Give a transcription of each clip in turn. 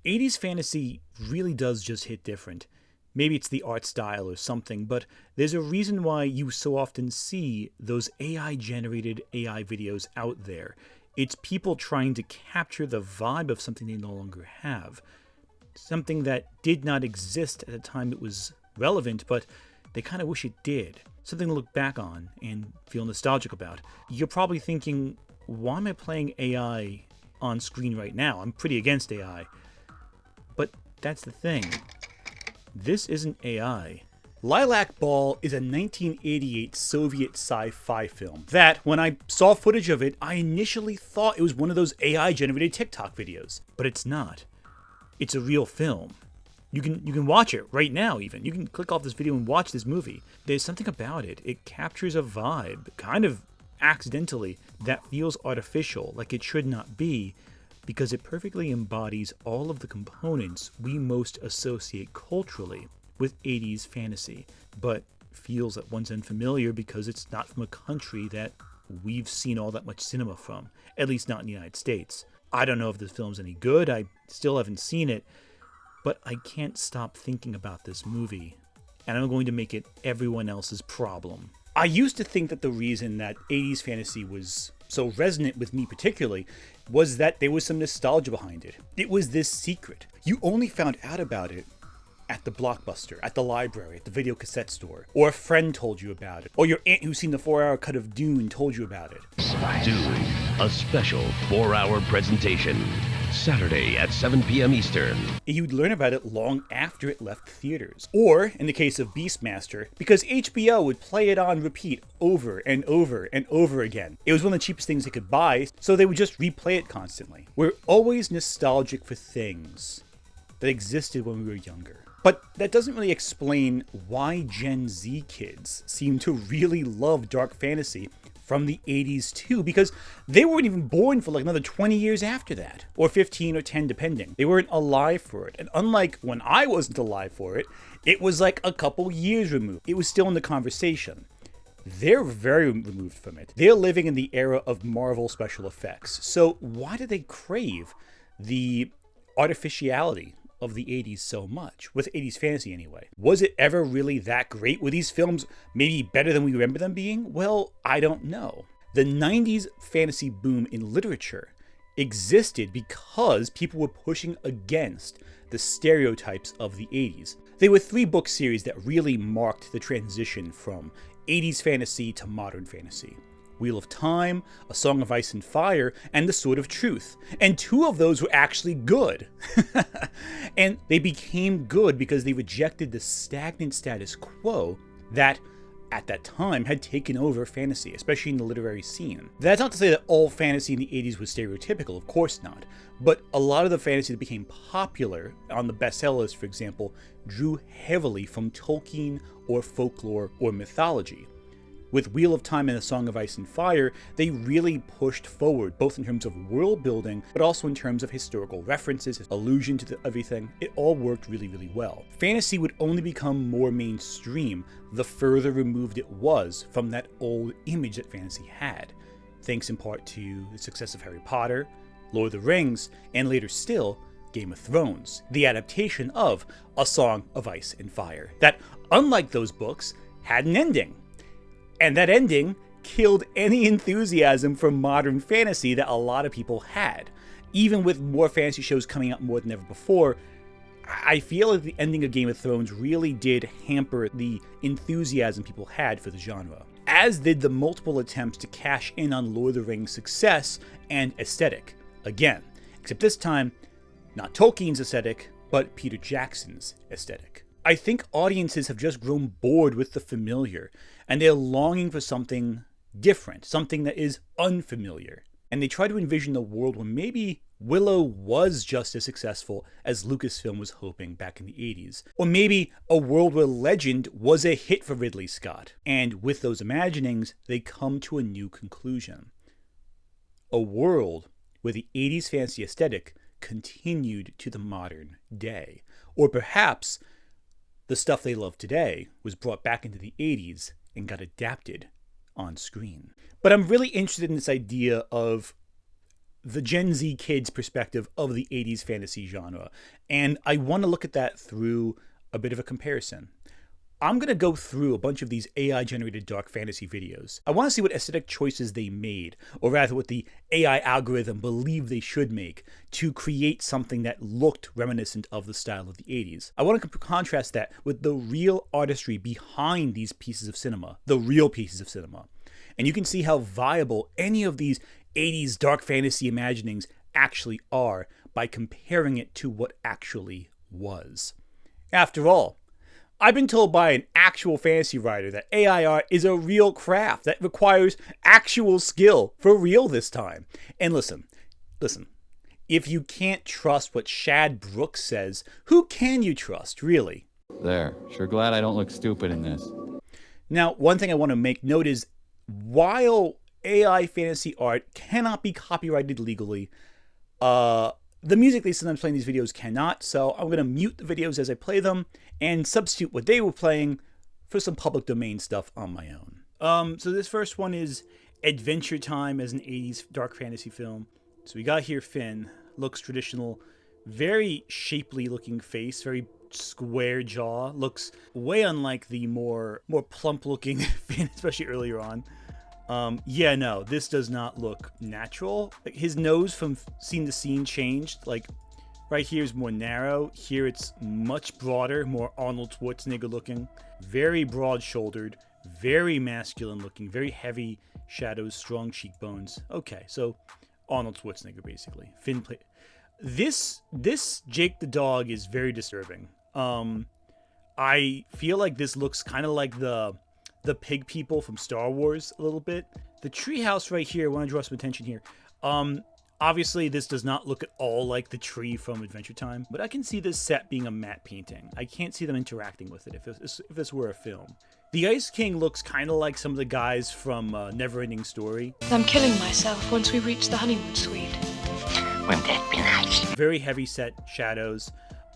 80s fantasy really does just hit different. Maybe it's the art style or something, but there's a reason why you so often see those AI-generated AI videos out there. It's people trying to capture the vibe of something they no longer have. Something that did not exist at the time it was relevant, but they kind of wish it did. Something to look back on and feel nostalgic about. You're probably thinking, why am I playing AI on screen right now? I'm pretty against AI. But that's the thing. This isn't AI. Lilac Ball is a 1988 Soviet sci-fi film that, when I saw footage of it, I initially thought it was one of those AI-generated TikTok videos. But it's not. It's a real film. You can watch it right now even. You can click off this video and watch this movie. There's something about it. It captures a vibe, kind of accidentally, that feels artificial, like it should not be, because it perfectly embodies all of the components we most associate culturally with 80s fantasy, but feels at once unfamiliar because it's not from a country that we've seen all that much cinema from, at least not in the United States. I don't know if this film's any good, I still haven't seen it, but I can't stop thinking about this movie, and I'm going to make it everyone else's problem. I used to think that the reason that 80s fantasy was so resonant with me particularly was that there was some nostalgia behind it. It was this secret. You only found out about it at the Blockbuster, at the library, at the video cassette store, or a friend told you about it, or your aunt who's seen the 4-hour cut of Dune told you about it. Dune, a special 4-hour presentation. Saturday at 7 p.m. Eastern. You'd learn about it long after it left theaters. Or, in the case of Beastmaster, because HBO would play it on repeat over and over and over again. It was one of the cheapest things they could buy, so they would just replay it constantly. We're always nostalgic for things that existed when we were younger. But that doesn't really explain why Gen Z kids seem to really love dark fantasy from the 80s too, because they weren't even born for like another 20 years after that, or 15 or 10 depending. They weren't alive for it, and unlike when I wasn't alive for it, it was like a couple years removed. It was still in the conversation. They're very removed from it. They're living in the era of Marvel special effects, so why do they crave the artificiality of the 80s so much, with 80s fantasy anyway? Was it ever really that great? Were these films maybe better than we remember them being? Well, I don't know. The 90s fantasy boom in literature existed because people were pushing against the stereotypes of the 80s. There were 3 book series that really marked the transition from 80s fantasy to modern fantasy. Wheel of Time, A Song of Ice and Fire, and The Sword of Truth. And 2 of those were actually good. And they became good because they rejected the stagnant status quo that, at that time, had taken over fantasy, especially in the literary scene. That's not to say that all fantasy in the 80s was stereotypical, of course not. But a lot of the fantasy that became popular on the bestseller list, for example, drew heavily from Tolkien or folklore or mythology. With Wheel of Time and A Song of Ice and Fire, they really pushed forward, both in terms of world building, but also in terms of historical references, allusion to everything. It all worked really, really well. Fantasy would only become more mainstream the further removed it was from that old image that fantasy had, thanks in part to the success of Harry Potter, Lord of the Rings, and later still, Game of Thrones, the adaptation of A Song of Ice and Fire, that, unlike those books, had an ending. And that ending killed any enthusiasm for modern fantasy that a lot of people had. Even with more fantasy shows coming out more than ever before, I feel like the ending of Game of Thrones really did hamper the enthusiasm people had for the genre, as did the multiple attempts to cash in on Lord of the Rings' success and aesthetic. Again, except this time, not Tolkien's aesthetic, but Peter Jackson's aesthetic. I think audiences have just grown bored with the familiar, and they're longing for something different, something that is unfamiliar. And they try to envision a world where maybe Willow was just as successful as Lucasfilm was hoping back in the 80s. Or maybe a world where Legend was a hit for Ridley Scott. And with those imaginings, they come to a new conclusion. A world where the 80s fantasy aesthetic continued to the modern day. Or perhaps the stuff they love today was brought back into the 80s and got adapted on screen. But I'm really interested in this idea of the Gen Z kids' perspective of the 80s fantasy genre. And I want to look at that through a bit of a comparison. I'm going to go through a bunch of these AI-generated dark fantasy videos. I want to see what aesthetic choices they made, or rather what the AI algorithm believed they should make to create something that looked reminiscent of the style of the 80s. I want to contrast that with the real artistry behind these pieces of cinema, the real pieces of cinema. And you can see how viable any of these 80s dark fantasy imaginings actually are by comparing it to what actually was. After all, I've been told by an actual fantasy writer that AI art is a real craft that requires actual skill, for real this time. And listen, if you can't trust what Shad Brooks says, who can you trust, really? There, sure glad I don't look stupid in this. Now, one thing I want to make note is, while AI fantasy art cannot be copyrighted legally, the music they sometimes play in these videos cannot, so I'm going to mute the videos as I play them and substitute what they were playing for some public domain stuff on my own. So this first one is Adventure Time as an 80s dark fantasy film. So we got here Finn, looks traditional, very shapely looking face, very square jaw, looks way unlike the more plump looking Finn, especially earlier on. Yeah, no, this does not look natural. Like, his nose from scene to scene changed. Like, right here is more narrow. Here it's much broader, more Arnold Schwarzenegger looking. Very broad-shouldered, very masculine looking, very heavy shadows, strong cheekbones. Okay, so Arnold Schwarzenegger, basically. Finn play. This Jake the dog is very disturbing. I feel like this looks kind of like the pig people from Star Wars a little bit. The treehouse right here, I want to draw some attention here. Obviously, this does not look at all like the tree from Adventure Time, but I can see this set being a matte painting. I can't see them interacting with it if this were a film. The Ice King looks kind of like some of the guys from Neverending Story. I'm killing myself once we reach the honeymoon suite. Wouldn't that be nice? Very heavy set shadows.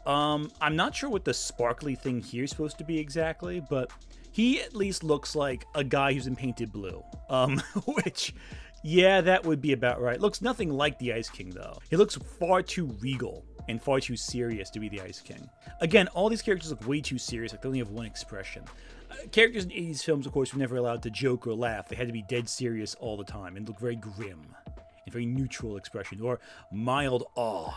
I'm not sure what the sparkly thing here is supposed to be exactly, but he at least looks like a guy who's been painted blue. Which, yeah, that would be about right. Looks nothing like the Ice King, though. He looks far too regal and far too serious to be the Ice King. Again, all these characters look way too serious, like they only have one expression. Characters in 80s films, of course, were never allowed to joke or laugh. They had to be dead serious all the time and look very grim and very neutral expression, or mild awe.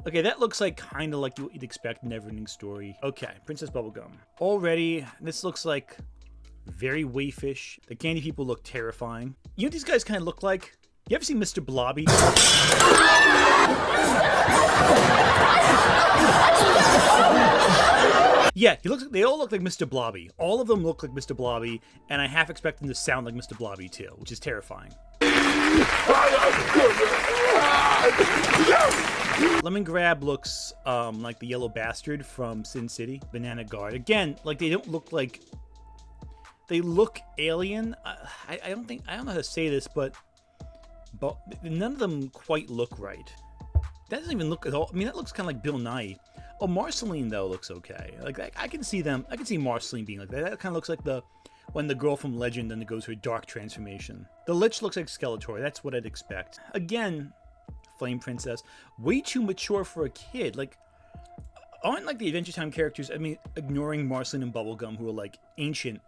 Okay, that looks like kind of like what you'd expect in Neverending Story. Okay, Princess Bubblegum. Already, this looks like very waifish. The candy people look terrifying. You know what these guys kind of look like? You ever seen Mr. Blobby? Yeah, they all look like Mr. Blobby. All of them look like Mr. Blobby, and I half expect them to sound like Mr. Blobby too, which is terrifying. Lemon Grab looks like the yellow bastard from Sin City. Banana Guard. Again, like they don't look like... They look alien. I don't know how to say this, but none of them quite look right. That doesn't even look at all... I mean, that looks kind of like Bill Nye. Oh, Marceline, though, looks okay. Like, I can see them... I can see Marceline being like that. That kind of looks like when the girl from Legend undergoes her dark transformation. The Lich looks like Skeletor. That's what I'd expect. Again, Flame Princess. Way too mature for a kid. Like, aren't like the Adventure Time characters, I mean, ignoring Marceline and Bubblegum, who are like ancient,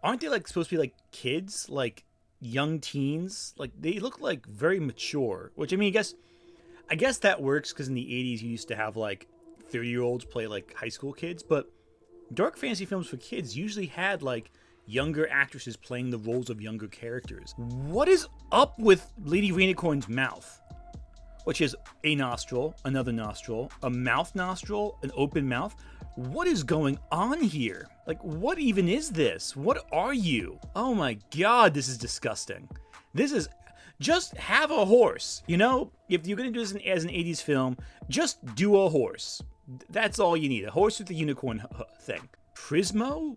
aren't they like supposed to be like kids? Like young teens? Like, they look like very mature. Which, I mean, I guess that works because in the 80s you used to have like 30-year-olds play like high school kids, but dark fantasy films for kids usually had like younger actresses playing the roles of younger characters. What is up with Lady Rainicorn's mouth? Which is a nostril, another nostril, a mouth nostril, an open mouth. What is going on here? Like, what even is this? What are you? Oh my god, this is disgusting. This is... Just have a horse, you know? If you're going to do this as an 80s film, just do a horse. That's all you need. A horse with a unicorn thing. Prismo?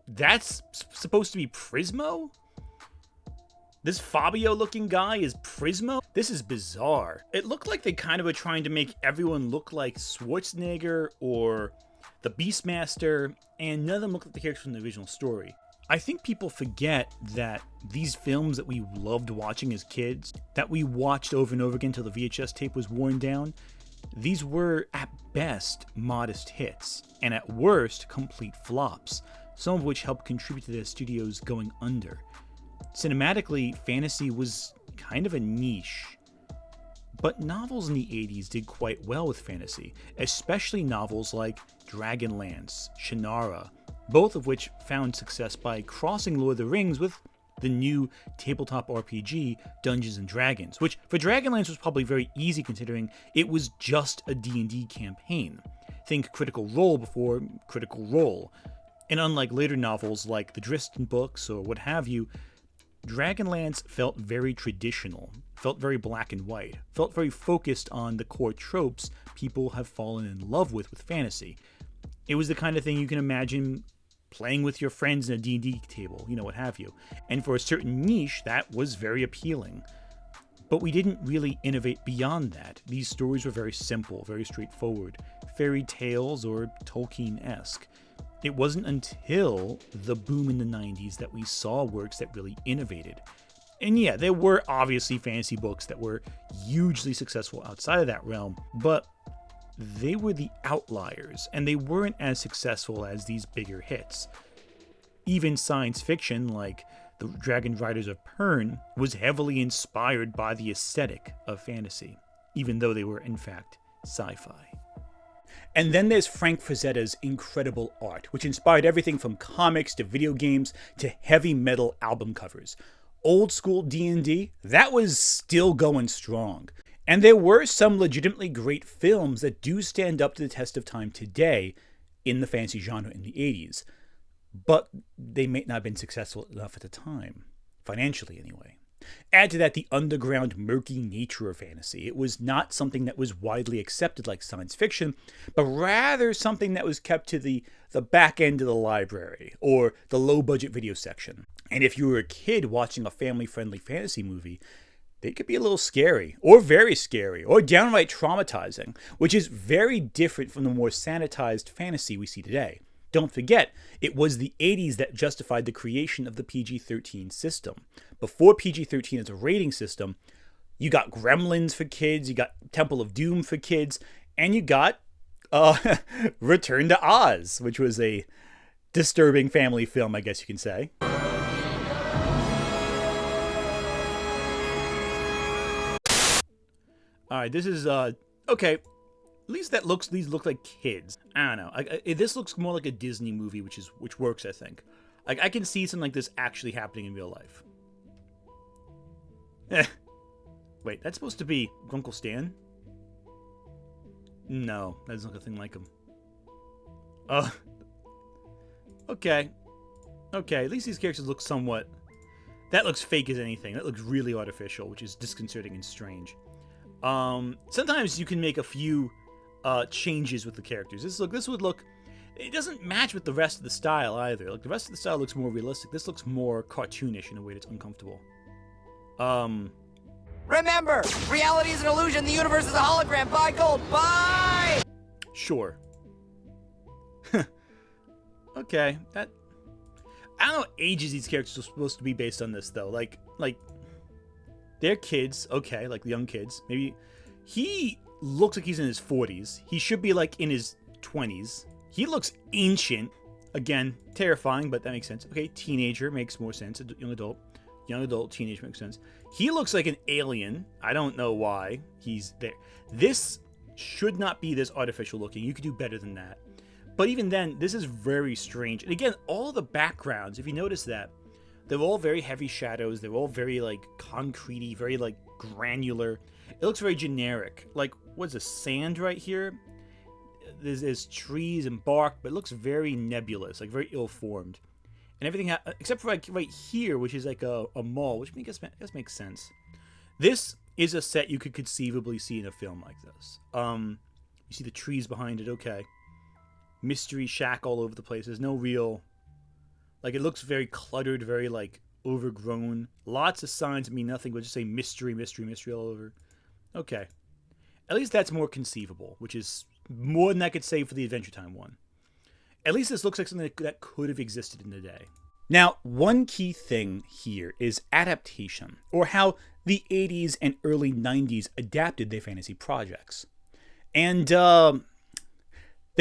That's supposed to be Prismo? This Fabio-looking guy is Prismo? This is bizarre. It looked like they kind of were trying to make everyone look like Schwarzenegger or the Beastmaster, and none of them look like the characters from the original story. I think people forget that these films that we loved watching as kids, that we watched over and over again till the VHS tape was worn down, these were at best modest hits, and at worst complete flops, some of which helped contribute to the studios going under. Cinematically, fantasy was kind of a niche. But novels in the 80s did quite well with fantasy, especially novels like Dragonlance, Shannara, both of which found success by crossing Lord of the Rings with the new tabletop RPG Dungeons & Dragons, which for Dragonlance was probably very easy considering it was just a D&D campaign. Think Critical Role before Critical Role. And unlike later novels like the Driston books or what have you, Dragonlance felt very traditional, felt very black and white, felt very focused on the core tropes people have fallen in love with fantasy. It was the kind of thing you can imagine playing with your friends in a D&D table, what have you. And for a certain niche, that was very appealing. But we didn't really innovate beyond that. These stories were very simple, very straightforward, fairy tales or Tolkien-esque. It wasn't until the boom in the 90s that we saw works that really innovated. And yeah, there were obviously fantasy books that were hugely successful outside of that realm, but they were the outliers, and they weren't as successful as these bigger hits. Even science fiction, like The Dragon Riders of Pern, was heavily inspired by the aesthetic of fantasy, even though they were, in fact, sci-fi. And then there's Frank Frazetta's incredible art, which inspired everything from comics to video games to heavy metal album covers. Old school D&D, that was still going strong. And there were some legitimately great films that do stand up to the test of time today in the fantasy genre in the 80s. But they may not have been successful enough at the time, financially anyway. Add to that the underground, murky nature of fantasy. It was not something that was widely accepted like science fiction, but rather something that was kept to the back end of the library or the low-budget video section. And if you were a kid watching a family-friendly fantasy movie, they could be a little scary, or very scary, or downright traumatizing, which is very different from the more sanitized fantasy we see today. Don't forget, it was the 80s that justified the creation of the PG-13 system. Before PG-13 as a rating system, you got Gremlins for kids, you got Temple of Doom for kids, and you got Return to Oz, which was a disturbing family film, I guess you can say. Alright, this is, okay. At least these look like kids. I don't know. This looks more like a Disney movie, which works, I think. I can see something like this actually happening in real life. Wait, that's supposed to be Uncle Stan? No, that doesn't look a thing like him. Okay. Okay, at least these characters look somewhat... That looks fake as anything. That looks really artificial, which is disconcerting and strange. Sometimes you can make a few changes with the characters. This would look... It doesn't match with the rest of the style either. Like, the rest of the style looks more realistic. This looks more cartoonish in a way that's uncomfortable. Remember, reality is an illusion. The universe is a hologram. Buy gold. Buy! Sure. Okay, that... I don't know what ages these characters are supposed to be based on this, though. Like... They're kids, okay, like young kids. Maybe... He looks like he's in his 40s. He should be, like, in his 20s. He looks ancient. Again, terrifying, but that makes sense. Okay, teenager makes more sense. Young adult. Young adult, teenager makes sense. He looks like an alien. I don't know why he's there. This should not be this artificial looking. You could do better than that. But even then, this is very strange. And again, all the backgrounds, if you notice that, they're all very heavy shadows. They're all very, like, concrete-y, very, like, granular. It looks very generic. Like, what's this, sand right here? There's trees and bark, but it looks very nebulous, like very ill-formed. And everything, except for like right here, which is like a mall, which I guess makes sense. This is a set you could conceivably see in a film like this. You see the trees behind it, okay. Mystery shack all over the place. There's no real... Like, it looks very cluttered, very, like, overgrown. Lots of signs that mean nothing but just say mystery, mystery, mystery all over. Okay. At least that's more conceivable, which is more than I could say for the Adventure Time one. At least this looks like something that could have existed in the day. Now, one key thing here is adaptation, or how the 80s and early 90s adapted their fantasy projects. And the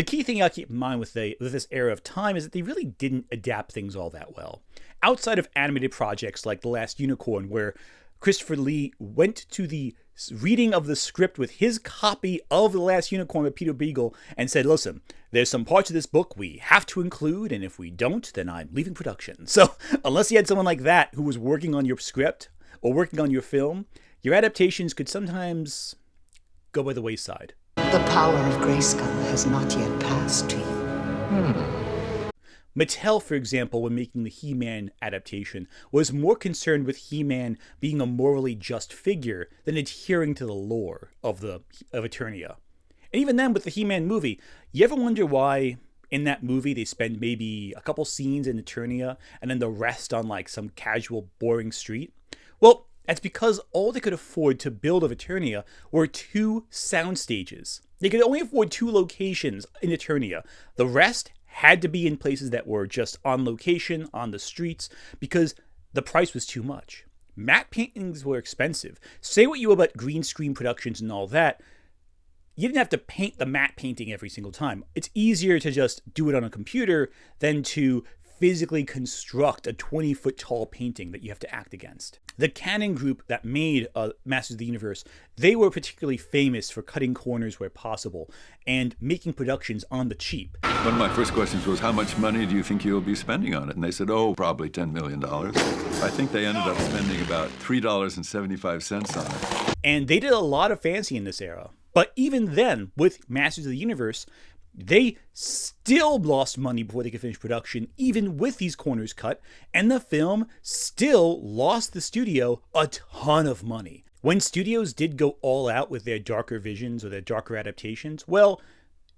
key thing I'll keep in mind with this era of time is that they really didn't adapt things all that well. Outside of animated projects like The Last Unicorn, where Christopher Lee went to the reading of the script with his copy of The Last Unicorn by Peter Beagle and said, listen, there's some parts of this book we have to include, and if we don't, then I'm leaving production. So unless you had someone like that who was working on your script or working on your film, your adaptations could sometimes go by the wayside. The power of Grayskull has not yet passed to you. Mattel, for example, when making the He-Man adaptation, was more concerned with He-Man being a morally just figure than adhering to the lore of Eternia. And even then, with the He-Man movie, you ever wonder why in that movie they spend maybe a couple scenes in Eternia and then the rest on like some casual, boring street? Well, that's because all they could afford to build of Eternia were 2 sound stages. They could only afford 2 locations in Eternia. The rest had to be in places that were just on location, on the streets, because the price was too much. Matte paintings were expensive. Say what you will about green screen productions and all that, you didn't have to paint the matte painting every single time. It's easier to just do it on a computer than to physically construct a 20-foot tall painting that you have to act against. The Canon group that made Masters of the Universe, they were particularly famous for cutting corners where possible and making productions on the cheap. One of my first questions was, how much money do you think you'll be spending on it? And they said, oh, probably $10 million. I think they ended up spending about $3.75 on it. And they did a lot of fancy in this era. But even then, with Masters of the Universe, they still lost money before they could finish production, even with these corners cut, and the film still lost the studio a ton of money. When studios did go all out with their darker visions or their darker adaptations, well,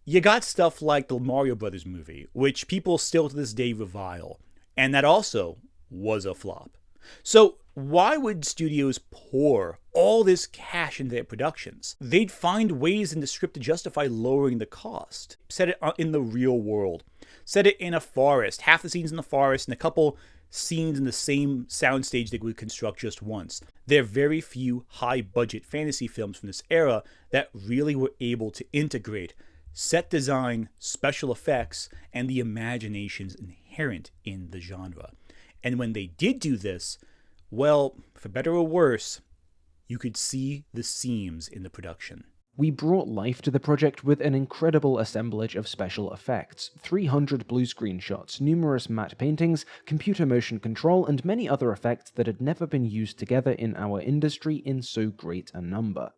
you got stuff like the Mario Brothers movie, which people still to this day revile, and that also was a flop. So why would studios pour all this cash into their productions? They'd find ways in the script to justify lowering the cost. Set it in the real world. Set it in a forest. Half the scenes in the forest and a couple scenes in the same soundstage they would construct just once. There are very few high-budget fantasy films from this era that really were able to integrate set design, special effects, and the imaginations inherent in the genre. And when they did do this, well, for better or worse, you could see the seams in the production. We brought life to the project with an incredible assemblage of special effects, 300 blue screen shots, numerous matte paintings, computer motion control, and many other effects that had never been used together in our industry in so great a number.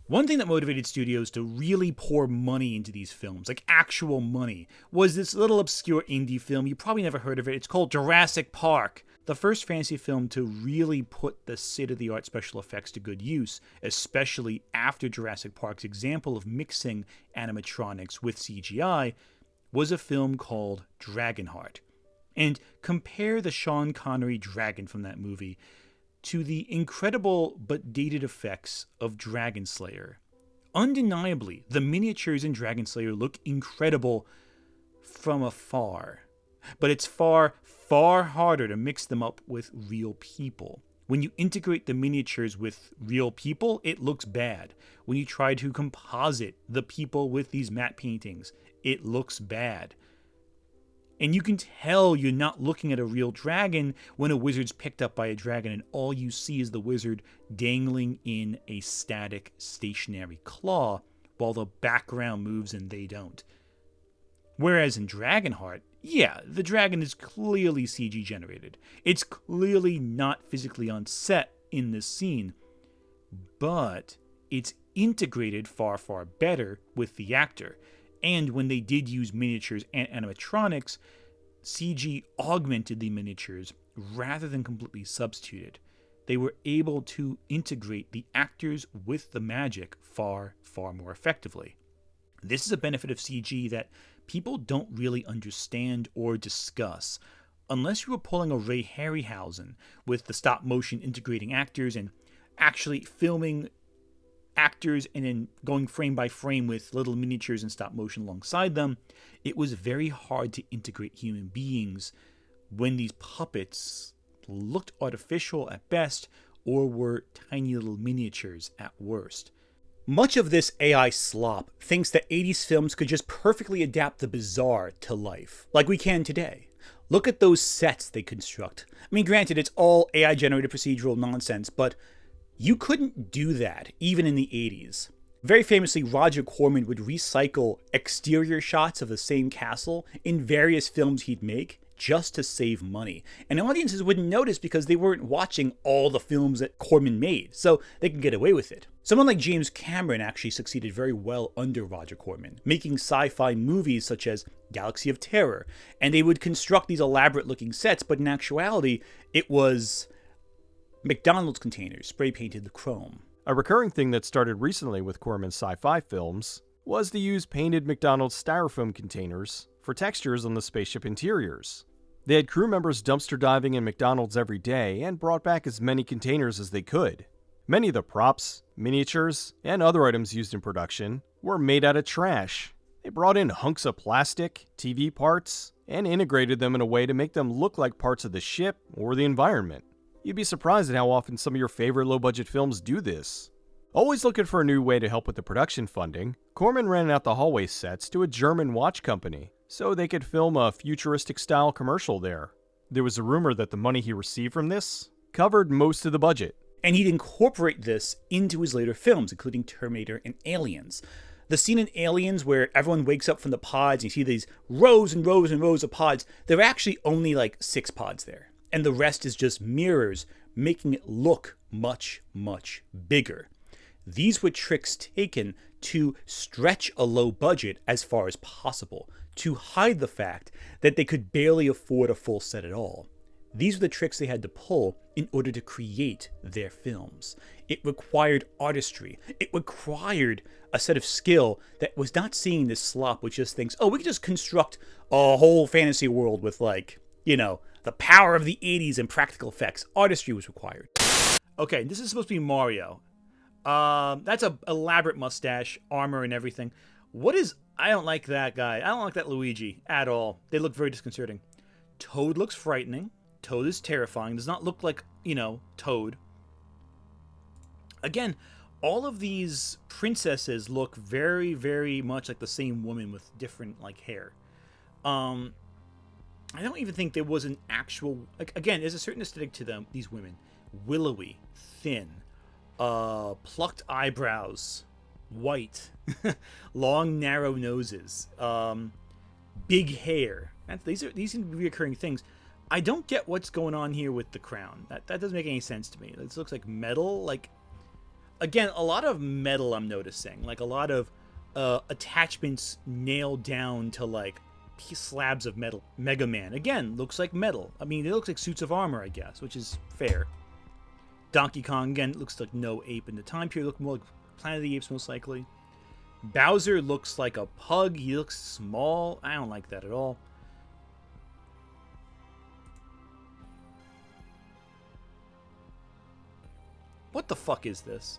One thing that motivated studios to really pour money into these films, like actual money, was this little obscure indie film. You probably never heard of it. It's called Jurassic Park. The first fantasy film to really put the state-of-the-art special effects to good use, especially after Jurassic Park's example of mixing animatronics with CGI, was a film called Dragonheart. And compare the Sean Connery dragon from that movie to the incredible but dated effects of Dragon Slayer. Undeniably, the miniatures in Dragon Slayer look incredible from afar, but it's far harder to mix them up with real people. When you integrate the miniatures with real people, it looks bad. When you try to composite the people with these matte paintings, it looks bad. And you can tell you're not looking at a real dragon when a wizard's picked up by a dragon and all you see is the wizard dangling in a static, stationary claw while the background moves and they don't. Whereas in Dragonheart, yeah, the dragon is clearly CG generated. It's clearly not physically on set in this scene, but it's integrated far, far better with the actor. And when they did use miniatures and animatronics, CG augmented the miniatures rather than completely substituted. They were able to integrate the actors with the magic far, far more effectively. This is a benefit of CG that people don't really understand or discuss unless you were pulling a Ray Harryhausen with the stop motion integrating actors and actually filming actors and then going frame by frame with little miniatures and stop motion alongside them. It was very hard to integrate human beings when these puppets looked artificial at best or were tiny little miniatures at worst. Much of this AI slop thinks that 80s films could just perfectly adapt the bizarre to life, like we can today. Look at those sets they construct. I mean, granted, it's all AI-generated procedural nonsense, but you couldn't do that, even in the 80s. Very famously, Roger Corman would recycle exterior shots of the same castle in various films he'd make just to save money. And audiences wouldn't notice because they weren't watching all the films that Corman made, so they could get away with it. Someone like James Cameron actually succeeded very well under Roger Corman, making sci-fi movies such as Galaxy of Terror, and they would construct these elaborate-looking sets, but in actuality, it was McDonald's containers spray-painted the chrome. A recurring thing that started recently with Corman's sci-fi films was to use painted McDonald's styrofoam containers for textures on the spaceship interiors. They had crew members dumpster diving in McDonald's every day and brought back as many containers as they could. Many of the props, miniatures, and other items used in production were made out of trash. They brought in hunks of plastic, TV parts, and integrated them in a way to make them look like parts of the ship or the environment. You'd be surprised at how often some of your favorite low-budget films do this. Always looking for a new way to help with the production funding, Corman rented out the hallway sets to a German watch company so they could film a futuristic-style commercial there. There was a rumor that the money he received from this covered most of the budget. And he'd incorporate this into his later films, including Terminator and Aliens. The scene in Aliens where everyone wakes up from the pods and you see these rows and rows and rows of pods, there are actually only like 6 pods there. And the rest is just mirrors, making it look much, much bigger. These were tricks taken to stretch a low budget as far as possible, to hide the fact that they could barely afford a full set at all. These were the tricks they had to pull in order to create their films. It required artistry. It required a set of skill that was not seeing this slop which just thinks, oh, we can just construct a whole fantasy world with the power of the 80s and practical effects. Artistry was required. Okay, this is supposed to be Mario. That's an elaborate mustache, armor, and everything. I don't like that guy. I don't like that Luigi at all. They look very disconcerting. Toad looks frightening. Toad is terrifying. Does not look like, Toad. Again, all of these princesses look very, very much like the same woman with different, hair. I don't even think there was an actual... again, there's a certain aesthetic to them, these women. Willowy, thin, plucked eyebrows, white, long, narrow noses, big hair. These seem to be recurring things. I don't get what's going on here with the crown. That doesn't make any sense to me. This looks like metal. Again, a lot of metal I'm noticing. A lot of attachments nailed down to slabs of metal. Mega Man, again, looks like metal. I mean, it looks like suits of armor, I guess, which is fair. Donkey Kong, again, looks like no ape in the time period. Look more like Planet of the Apes, most likely. Bowser looks like a pug. He looks small. I don't like that at all. What the fuck is this?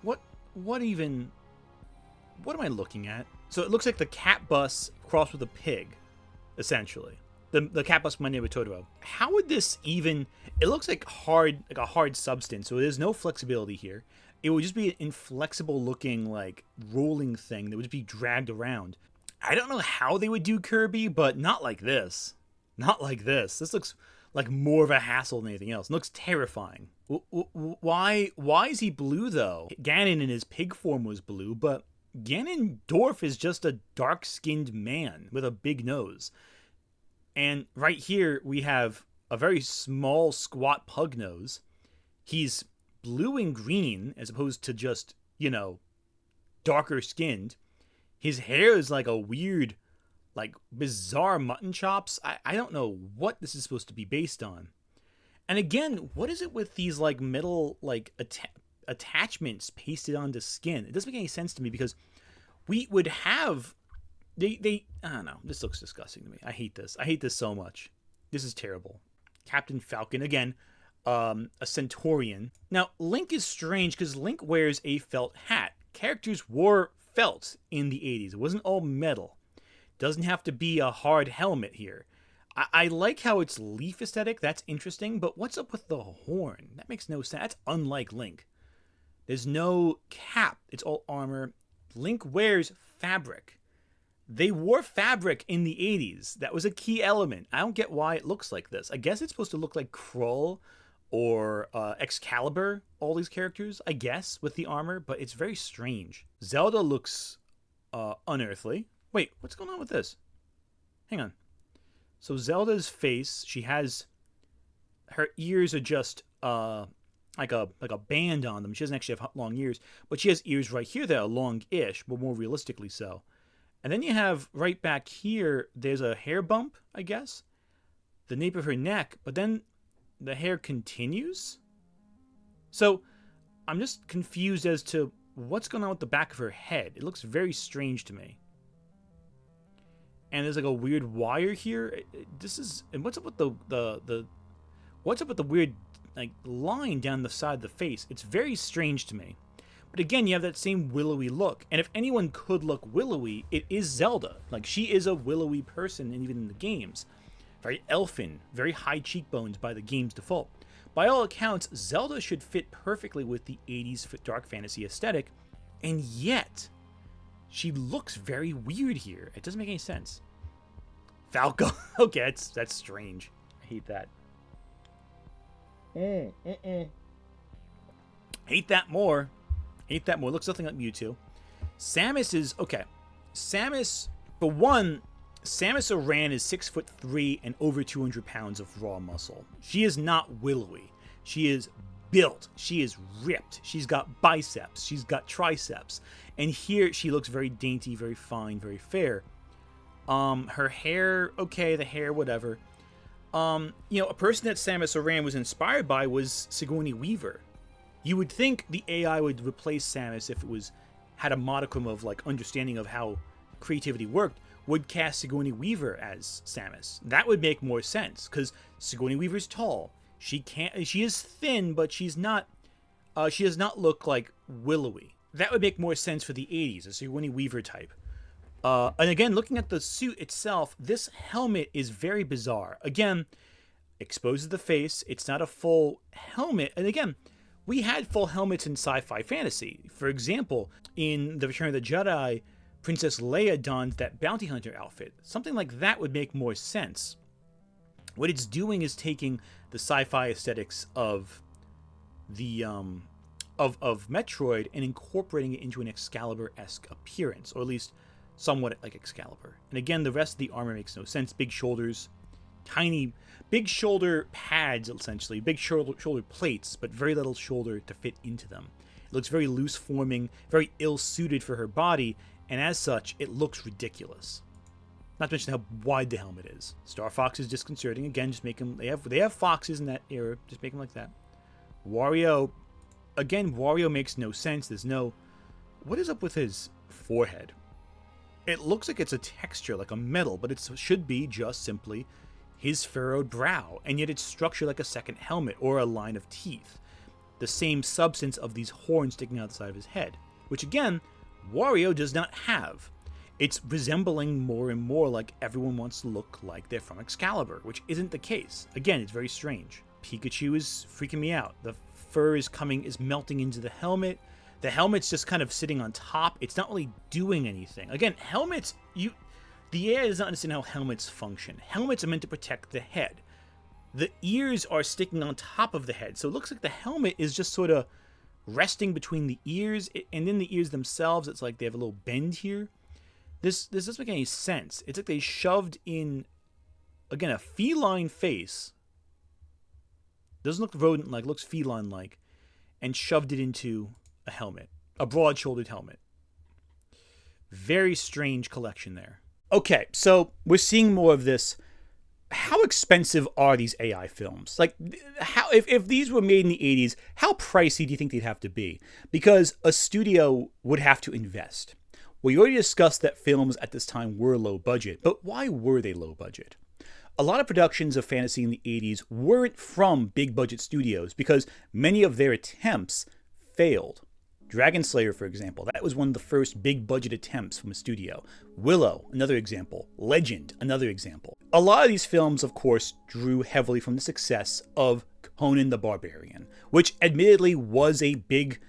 What am I looking at? So it looks like the cat bus crossed with a pig, essentially. The cat bus from My Neighbor Totoro. How would this even... It looks like a hard substance, so there's no flexibility here. It would just be an inflexible looking, rolling thing that would just be dragged around. I don't know how they would do Kirby, but not like this. Not like this. This looks like more of a hassle than anything else. It looks terrifying. Why is he blue, though? Ganon in his pig form was blue, but Ganondorf is just a dark-skinned man with a big nose. And right here, we have a very small, squat pug nose. He's blue and green, as opposed to just, darker-skinned. His hair is like a weird, bizarre mutton chops. I don't know what this is supposed to be based on. And again, what is it with these, metal, attachments pasted onto skin? It doesn't make any sense to me, because we would have... I don't know. This looks disgusting to me. I hate this. I hate this so much. This is terrible. Captain Falcon, again, a Centaurian. Now, Link is strange because Link wears a felt hat. Characters wore felt in the 80s. It wasn't all metal. Doesn't have to be a hard helmet here. I like how it's leaf aesthetic. That's interesting. But what's up with the horn? That makes no sense. That's unlike Link. There's no cap. It's all armor. Link wears fabric. They wore fabric in the 80s. That was a key element. I don't get why it looks like this. I guess it's supposed to look like Krull or Excalibur, all these characters, I guess, with the armor. But it's very strange. Zelda looks unearthly. Wait, what's going on with this? Hang on. So Zelda's face, she has, her ears are just like a band on them. She doesn't actually have long ears, but she has ears right here that are long-ish, but more realistically so. And then you have right back here, there's a hair bump, I guess, the nape of her neck, but then the hair continues. So I'm just confused as to what's going on with the back of her head. It looks very strange to me. And there's like a weird wire here. And what's up with what's up with the weird like line down the side of the face? It's very strange to me. But again, you have that same willowy look. And if anyone could look willowy, it is Zelda. Like, she is a willowy person, and even in the games. Very elfin, very high cheekbones by the game's default. By all accounts, Zelda should fit perfectly with the 80s dark fantasy aesthetic, and yet she looks very weird here. It doesn't make any sense. Falco. Okay, that's strange. I hate that. Hate that more. Hate that more. Looks nothing like Mewtwo. Samus is... Okay. Samus... For one, Samus Aran is 6'3" and over 200 pounds of raw muscle. She is not willowy. She is built. She is ripped. She's got biceps. She's got triceps. And here she looks very dainty, very fine, very fair. Her hair, okay, the hair, whatever. You know, a person that Samus Aran was inspired by was Sigourney Weaver. You would think the AI would replace Samus if it had a modicum of like understanding of how creativity worked, would cast Sigourney Weaver as Samus. That would make more sense, because Sigourney Weaver's tall. She is thin, but she does not look like willowy. That would make more sense for the 80s, a Sigourney Weaver type. And again, looking at the suit itself, this helmet is very bizarre. Again, exposes the face. It's not a full helmet. And again, we had full helmets in sci-fi fantasy. For example, in The Return of the Jedi, Princess Leia donned that bounty hunter outfit. Something like that would make more sense. What it's doing is taking the sci-fi aesthetics of the of Metroid and incorporating it into an Excalibur-esque appearance, or at least somewhat like Excalibur. And again, the rest of the armor makes no sense. Big shoulders, big shoulder pads, essentially. Big shoulder plates, but very little shoulder to fit into them. It looks very loose-forming, very ill-suited for her body, and as such, it looks ridiculous. Not to mention how wide the helmet is. Star Fox is disconcerting. Again, just make them... They have foxes in that era. Just make them like that. Wario... Again, Wario makes no sense. There's no... What is up with his forehead? It looks like it's a texture, like a metal, but it should be just simply his furrowed brow, and yet it's structured like a second helmet or a line of teeth. The same substance of these horns sticking out the side of his head, which again, Wario does not have. It's resembling more and more like everyone wants to look like they're from Excalibur, which isn't the case. Again, it's very strange. Pikachu is freaking me out. The fur is melting into the helmet. The helmet's just kind of sitting on top. It's not really doing anything. Again, helmets, the AI does not understand how helmets function. Helmets are meant to protect the head. The ears are sticking on top of the head, so it looks like the helmet is just sort of resting between the ears, and then the ears themselves, it's like they have a little bend here. This doesn't make any sense. It's like they shoved in, again, a feline face. Doesn't look rodent-like, looks feline-like, and shoved it into a helmet. A broad-shouldered helmet. Very strange collection there. Okay, so we're seeing more of this. How expensive are these AI films? Like, how if these were made in the 80s, how pricey do you think they'd have to be? Because a studio would have to invest. We already discussed that films at this time were low budget, but why were they low budget? A lot of productions of fantasy in the 80s weren't from big budget studios because many of their attempts failed. Dragon Slayer, for example, that was one of the first big budget attempts from a studio. Willow, another example. Legend, another example. A lot of these films, of course, drew heavily from the success of Conan the Barbarian, which admittedly was a big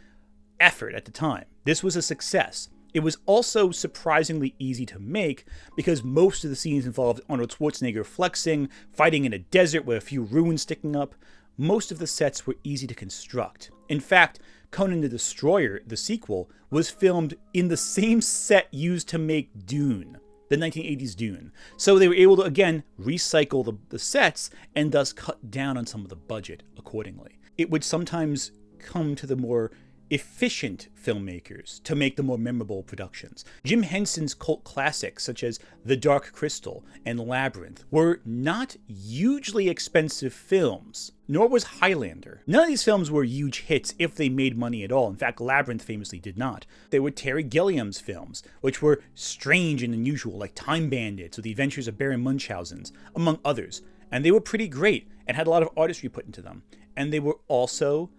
effort at the time. This was a success. It was also surprisingly easy to make because most of the scenes involved Arnold Schwarzenegger flexing, fighting in a desert with a few ruins sticking up. Most of the sets were easy to construct. In fact, Conan the Destroyer, the sequel, was filmed in the same set used to make Dune, the 1980s Dune. So they were able to, again, recycle the sets and thus cut down on some of the budget accordingly. It would sometimes come to the more efficient filmmakers to make the more memorable productions. Jim Henson's cult classics such as The Dark Crystal and Labyrinth were not hugely expensive films, nor was Highlander. None of these films were huge hits if they made money at all. In fact, Labyrinth famously did not. They were Terry Gilliam's films, which were strange and unusual, like Time Bandits or The Adventures of Baron Munchausen's, among others. And they were pretty great and had a lot of artistry put into them. And they were also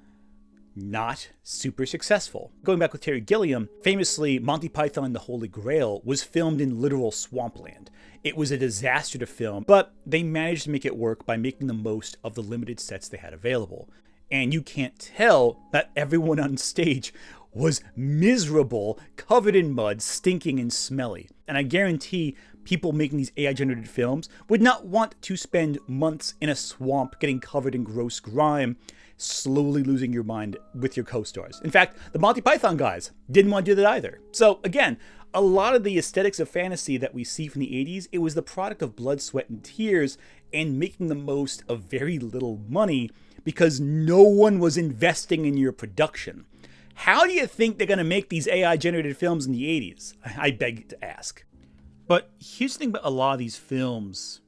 not super successful. Going back with Terry Gilliam, famously, Monty Python and the Holy Grail was filmed in literal swampland. It was a disaster to film, but they managed to make it work by making the most of the limited sets they had available. And you can't tell that everyone on stage was miserable, covered in mud, stinking and smelly. And I guarantee people making these AI-generated films would not want to spend months in a swamp getting covered in gross grime, slowly losing your mind with your co-stars. In fact, the Monty Python guys didn't want to do that either. So again, a lot of the aesthetics of fantasy that we see from the 80s, it was the product of blood, sweat, and tears and making the most of very little money because no one was investing in your production. How do you think they're going to make these AI-generated films in the 80s? I beg to ask. But here's the thing about a lot of these films.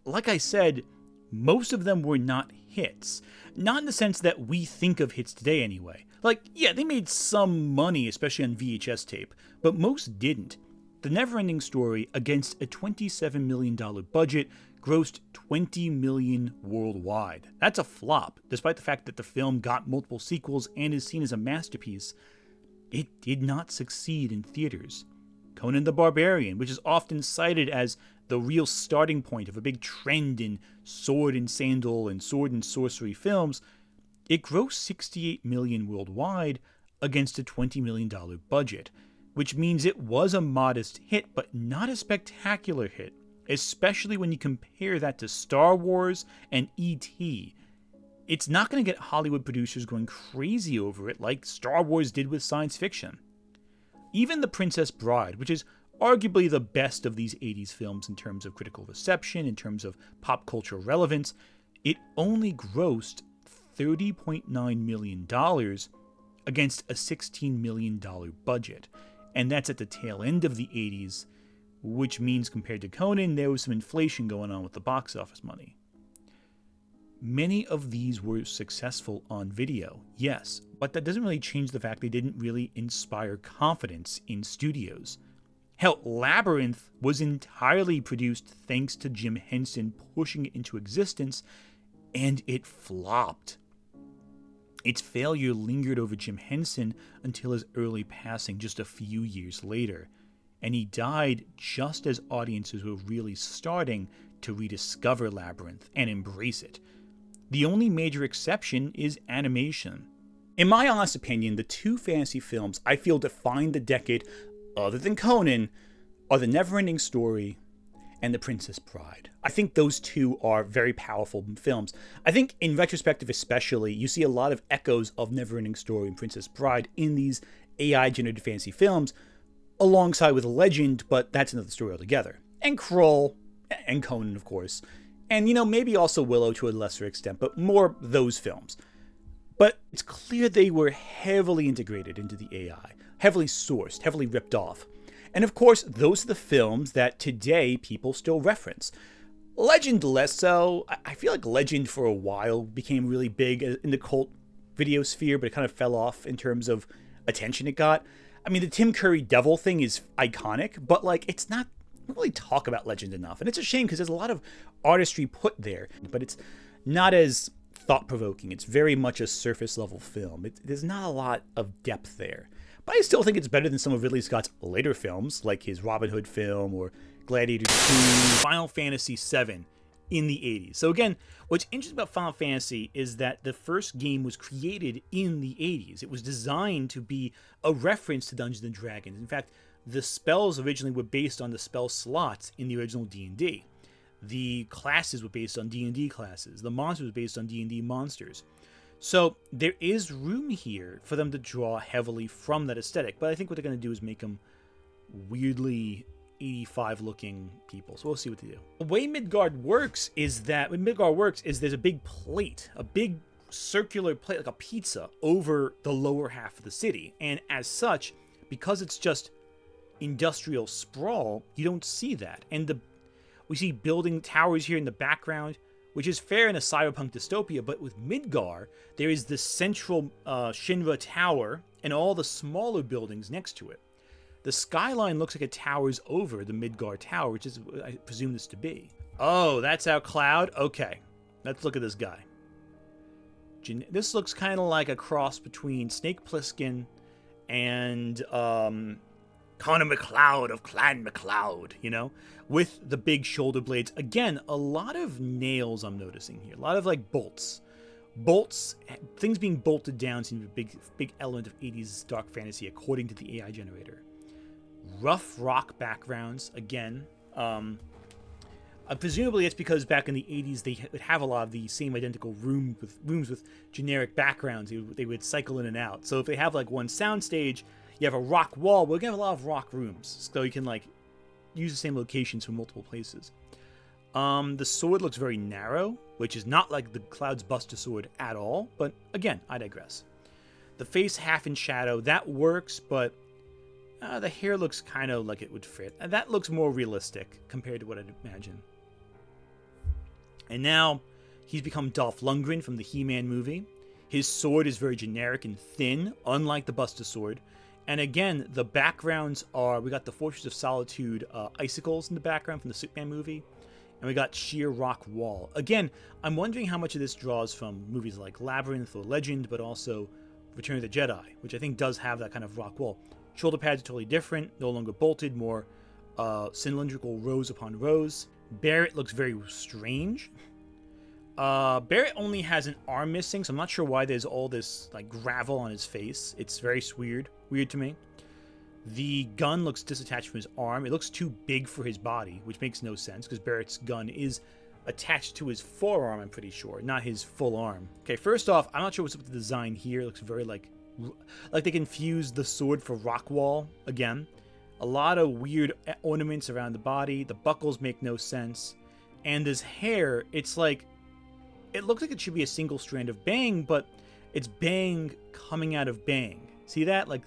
Like I said, most of them were not hits. Not in the sense that we think of hits today anyway. Like, yeah, they made some money, especially on VHS tape, but most didn't. The Neverending Story, against a $27 million budget, grossed $20 million worldwide. That's a flop. Despite the fact that the film got multiple sequels and is seen as a masterpiece, it did not succeed in theaters. Conan the Barbarian, which is often cited as the real starting point of a big trend in sword and sandal and sword and sorcery films, it grossed $68 million worldwide against a $20 million budget, which means it was a modest hit, but not a spectacular hit, especially when you compare that to Star Wars and E.T. It's not going to get Hollywood producers going crazy over it like Star Wars did with science fiction. Even The Princess Bride, which is arguably the best of these 80s films in terms of critical reception, in terms of pop culture relevance, it only grossed $30.9 million against a $16 million budget. And that's at the tail end of the 80s, which means compared to Conan, there was some inflation going on with the box office money. Many of these were successful on video, yes, but that doesn't really change the fact they didn't really inspire confidence in studios. Hell, Labyrinth was entirely produced thanks to Jim Henson pushing it into existence, and it flopped. Its failure lingered over Jim Henson until his early passing just a few years later, and he died just as audiences were really starting to rediscover Labyrinth and embrace it. The only major exception is animation. In my honest opinion, the two fantasy films I feel defined the decade, other than Conan, are The Neverending Story and The Princess Bride. I think those two are very powerful films. I think in retrospective especially, you see a lot of echoes of Neverending Story and Princess Bride in these AI-generated fantasy films, alongside with Legend, but that's another story altogether. And Krull, and Conan, of course. And, maybe also Willow to a lesser extent, but more those films. But it's clear they were heavily integrated into the AI, heavily sourced, heavily ripped off. And of course, those are the films that today people still reference. Legend less so. I feel like Legend for a while became really big in the cult video sphere, but it kind of fell off in terms of attention it got. I mean, the Tim Curry devil thing is iconic, but it's not really talk about Legend enough. And it's a shame because there's a lot of artistry put there, but it's not as thought-provoking. It's very much a surface-level film. There's not a lot of depth there. But I still think it's better than some of Ridley Scott's later films, like his Robin Hood film or Gladiator 2, Final Fantasy VII in the 80s. So again, what's interesting about Final Fantasy is that the first game was created in the 80s. It was designed to be a reference to Dungeons & Dragons. In fact, the spells originally were based on the spell slots in the original D&D. The classes were based on D&D classes. The monsters were based on D&D monsters. So there is room here for them to draw heavily from that aesthetic. But I think what they're going to do is make them weirdly 85-looking people. So we'll see what they do. The way Midgard works is there's a big plate, a big circular plate, like a pizza, over the lower half of the city. And as such, because it's just industrial sprawl, you don't see that. And we see building towers here in the background, which is fair in a cyberpunk dystopia, but with Midgar, there is this central Shinra tower and all the smaller buildings next to it. The skyline looks like it towers over the Midgar tower, which is what I presume this to be. Oh, that's our Cloud? Okay, let's look at this guy. This looks kind of like a cross between Snake Plissken and Connor McLeod of Clan McLeod, you know, with the big shoulder blades. Again, a lot of nails I'm noticing here. A lot of like bolts. Things being bolted down seems to be a big element of 80s dark fantasy, according to the AI generator. Rough rock backgrounds, again. Presumably it's because back in the 80s they would have a lot of the same identical rooms with generic backgrounds. They would cycle in and out. So if they have like one soundstage, you have a rock wall. We're gonna have a lot of rock rooms, so you can like use the same locations from multiple places. The sword looks very narrow, which is not like the Cloud's Buster sword at all. But again, I digress. The face half in shadow, that works, but the hair looks kind of like it would fit. And that looks more realistic compared to what I'd imagine. And now he's become Dolph Lundgren from the He-Man movie. His sword is very generic and thin, unlike the Buster sword. And again, the backgrounds are, we got the Fortress of Solitude icicles in the background from the Superman movie, and we got sheer rock wall. Again, I'm wondering how much of this draws from movies like Labyrinth or Legend, but also Return of the Jedi, which I think does have that kind of rock wall. Shoulder pads are totally different, no longer bolted, more cylindrical rows upon rows. Barrett looks very strange. Barrett only has an arm missing, so I'm not sure why there's all this like gravel on his face. It's very weird to me. The gun looks disattached from his arm. It looks too big for his body, which makes no sense because Barrett's gun is attached to his forearm, I'm pretty sure, not his full arm. Okay, first off, I'm not sure what's up with the design here. It looks very like they confused the sword for Rockwall again. A lot of weird ornaments around the body. The buckles make no sense. And his hair, it's like, it looks like it should be a single strand of bang, but it's bang coming out of bang. See that? Like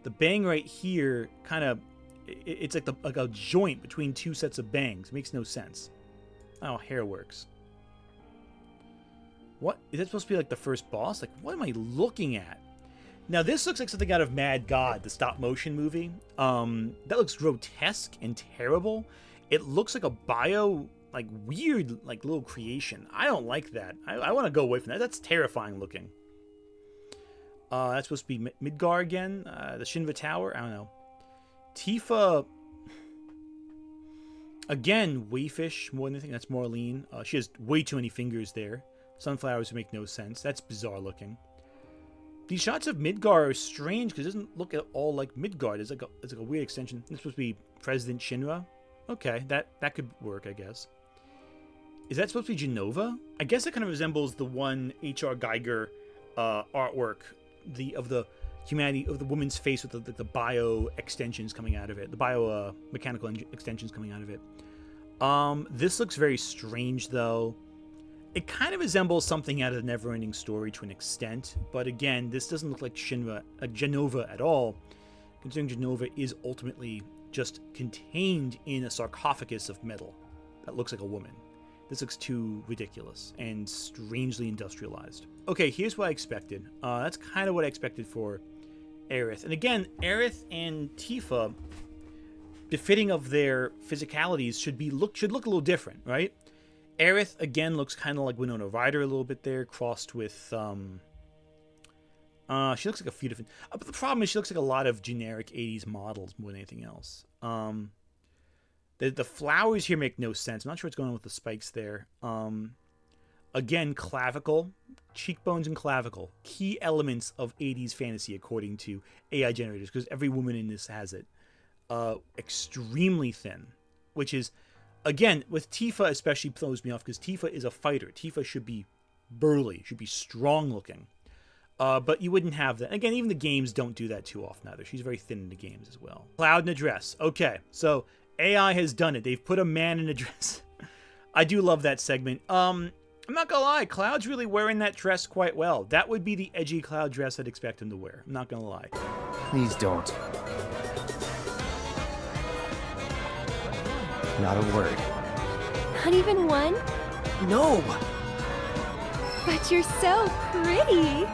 the bang right here, kind of, it's like a joint between two sets of bangs. It makes no sense. Oh, hair works. What? Is that supposed to be like the first boss? Like, what am I looking at? Now, this looks like something out of Mad God, the stop-motion movie. That looks grotesque and terrible. It looks like a weird, like, little creation. I don't like that. I want to go away from that. That's terrifying looking. That's supposed to be Midgar again. The Shinra Tower. I don't know. Tifa. Again, wayfish more than anything. That's Marlene. She has way too many fingers there. Sunflowers make no sense. That's bizarre looking. These shots of Midgar are strange because it doesn't look at all like Midgar. It's like a weird extension. This is supposed to be President Shinra. Okay, that could work, I guess. Is that supposed to be Genova? I guess it kind of resembles the one H.R. Geiger artwork of the humanity of the woman's face with the bio extensions coming out of it, the bio mechanical extensions coming out of it. This looks very strange though. It kind of resembles something out of the Neverending Story to an extent, but again, this doesn't look like Genova at all, considering Genova is ultimately just contained in a sarcophagus of metal that looks like a woman. This looks too ridiculous and strangely industrialized. Okay, here's what I expected. That's kind of what I expected for Aerith. And again, Aerith and Tifa, befitting of their physicalities, should look a little different, right? Aerith, again, looks kind of like Winona Ryder a little bit there, crossed with, she looks like a few different, but the problem is she looks like a lot of generic 80s models more than anything else. The flowers here make no sense. I'm not sure what's going on with the spikes there. Again, clavicle, cheekbones and clavicle, key elements of 80s fantasy according to AI generators, because every woman in this has it. Extremely thin, which is, again, with Tifa especially throws me off because Tifa is a fighter. Tifa should be burly, should be strong looking. But you wouldn't have that. Again, even the games don't do that too often either. She's very thin in the games as well. Cloud in a dress. Okay, so AI has done it. They've put a man in a dress. I do love that segment. I'm not gonna lie, Cloud's really wearing that dress quite well. That would be the edgy Cloud dress I'd expect him to wear. I'm not gonna lie. Please don't. Not a word. Not even one? No! But you're so pretty.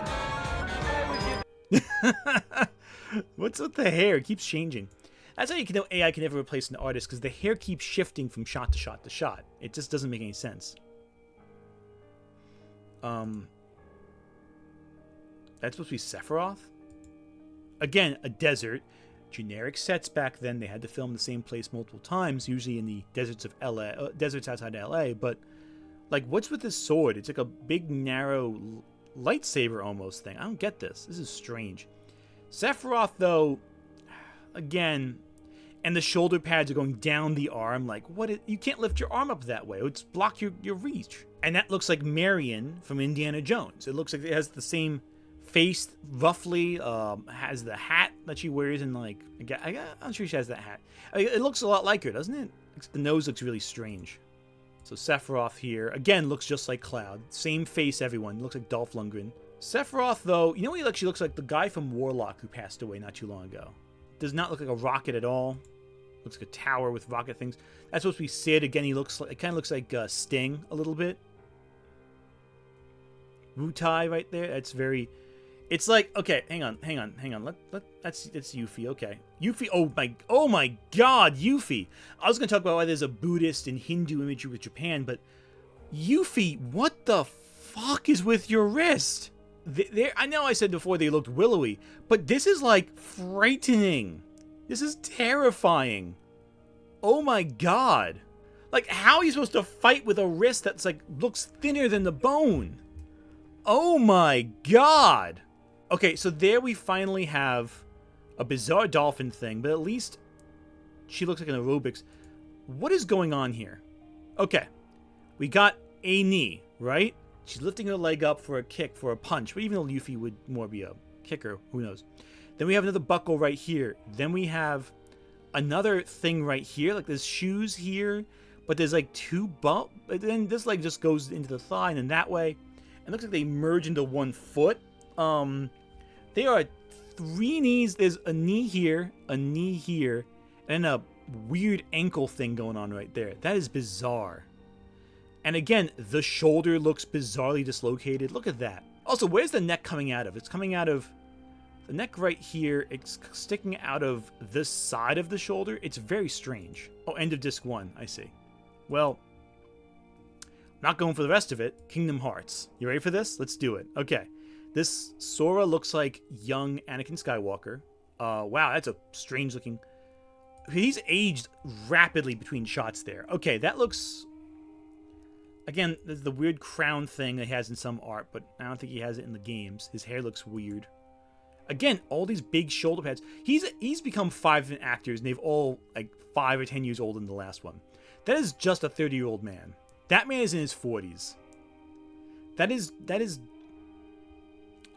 What's with the hair? It keeps changing. That's how you can know AI can never replace an artist, because the hair keeps shifting from shot to shot to shot. It just doesn't make any sense. That's supposed to be Sephiroth? Again, a desert. Generic sets back then. They had to film the same place multiple times, usually in the deserts of LA, deserts outside LA. But like, what's with this sword? It's like a big, narrow lightsaber almost thing. I don't get this. This is strange. Sephiroth, though, again, and the shoulder pads are going down the arm. Like, you can't lift your arm up that way. It would block your reach. And that looks like Marion from Indiana Jones. It looks like it has the same face, roughly, has the hat that she wears, and like, I'm sure she has that hat. It looks a lot like her, doesn't it? The nose looks really strange. So Sephiroth here, again, looks just like Cloud. Same face, everyone. Looks like Dolph Lundgren. Sephiroth, though, you know, he actually looks like the guy from Warlock who passed away not too long ago. Does not look like a rocket at all. Looks like a tower with rocket things. That's supposed to be Sid. Again, he looks like, it kind of looks like Sting a little bit. Wutai right there. That's very. It's like, okay, hang on. That's Yuffie. Okay, Yuffie. Oh my God, Yuffie. I was gonna talk about why there's a Buddhist and Hindu imagery with Japan, but Yuffie, what the fuck is with your wrist? I know I said before they looked willowy, but this is like frightening. This is terrifying. Oh my God. Like, how are you supposed to fight with a wrist that's like, looks thinner than the bone? Oh my God. Okay, so there we finally have a bizarre dolphin thing, but at least she looks like an aerobics. What is going on here? Okay, we got a knee, right? She's lifting her leg up for a kick, for a punch, but even though Yuffie would more be a kicker, who knows? Then we have another buckle right here. Then we have another thing right here, like there's shoes here, but there's like two bump. But then this leg just goes into the thigh, and then that way. It looks like they merge into one foot. There are three knees. There's a knee here, and a weird ankle thing going on right there. That is bizarre. And again, the shoulder looks bizarrely dislocated. Look at that. Also, where's the neck coming out of? It's coming out of the neck right here. It's sticking out of this side of the shoulder. It's very strange. Oh, end of disc 1. I see. Well, not going for the rest of it. Kingdom Hearts. You ready for this? Let's do it. Okay. This Sora looks like young Anakin Skywalker. Wow, that's a strange looking. He's aged rapidly between shots there. Okay, that looks. Again, there's the weird crown thing that he has in some art, but I don't think he has it in the games. His hair looks weird. Again, all these big shoulder pads. He's become 5 different actors, and they've all like 5 or 10 years older than the last one. That is just a 30-year-old man. That man is in his 40s. That is.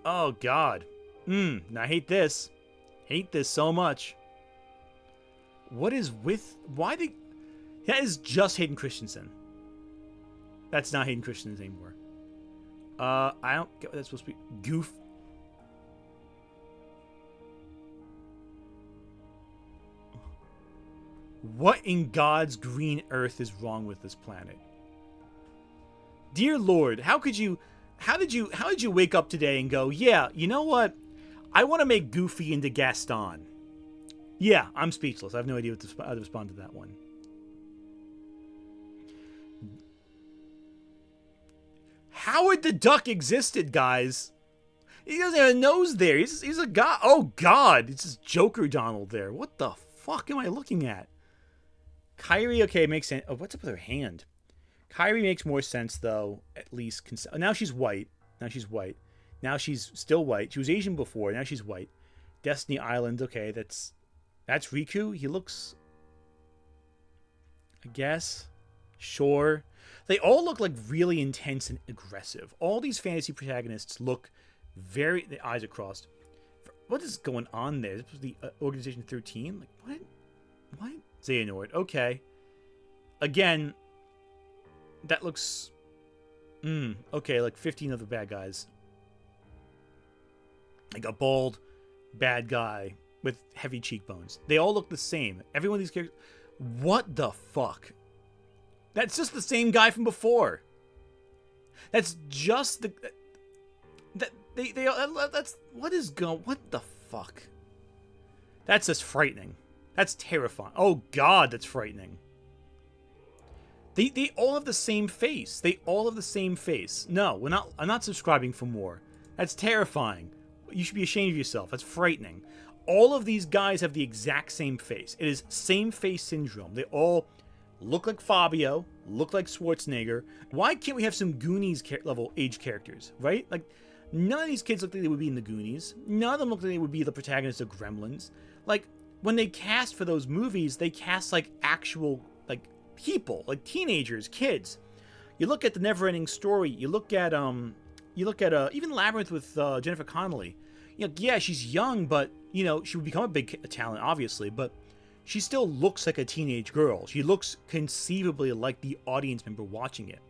Oh God. I hate this. Hate this so much. What is with? Why they? That is just Hayden Christensen. That's not Hayden Christensen anymore. I don't get what that's supposed to be. Goof. What in God's green earth is wrong with this planet? Dear Lord, how did you wake up today and go, yeah, you know what? I want to make Goofy into Gaston. Yeah, I'm speechless. I have no idea how to respond to that one. Howard the Duck existed, guys. He doesn't have a nose there. He's a god. Oh, God. It's just Joker Donald there. What the fuck am I looking at? Kyrie, okay, makes sense. Oh, what's up with her hand? Kyrie makes more sense, though, at least. Now she's white. Now she's still white. She was Asian before. Now she's white. Destiny Island, okay, that's Riku. He looks, I guess, sure. They all look like really intense and aggressive. All these fantasy protagonists look the eyes are crossed. What is going on there? This was the Organization 13? Like, what? Xehanort, okay. Again, that looks, okay, like 15 other bad guys. Like a bald bad guy with heavy cheekbones. They all look the same. Every one of these characters. What the fuck? That's just the same guy from before. That's just the. That's what is going. What the fuck? That's just frightening. That's terrifying. Oh God, that's frightening. They all have the same face. They all have the same face. No, I'm not subscribing for more. That's terrifying. You should be ashamed of yourself. That's frightening. All of these guys have the exact same face. It is same face syndrome. They all look like Fabio, look like Schwarzenegger. Why can't we have some Goonies level age characters, right? Like, none of these kids look like they would be in the Goonies. None of them look like they would be the protagonists of Gremlins. Like, when they cast for those movies, they cast like actual like people, like teenagers, kids. You look at the Neverending Story. You look at even Labyrinth with Jennifer Connelly. You know, yeah, she's young, but you know she would become a big talent, obviously. But she still looks like a teenage girl. She looks conceivably like the audience member watching it.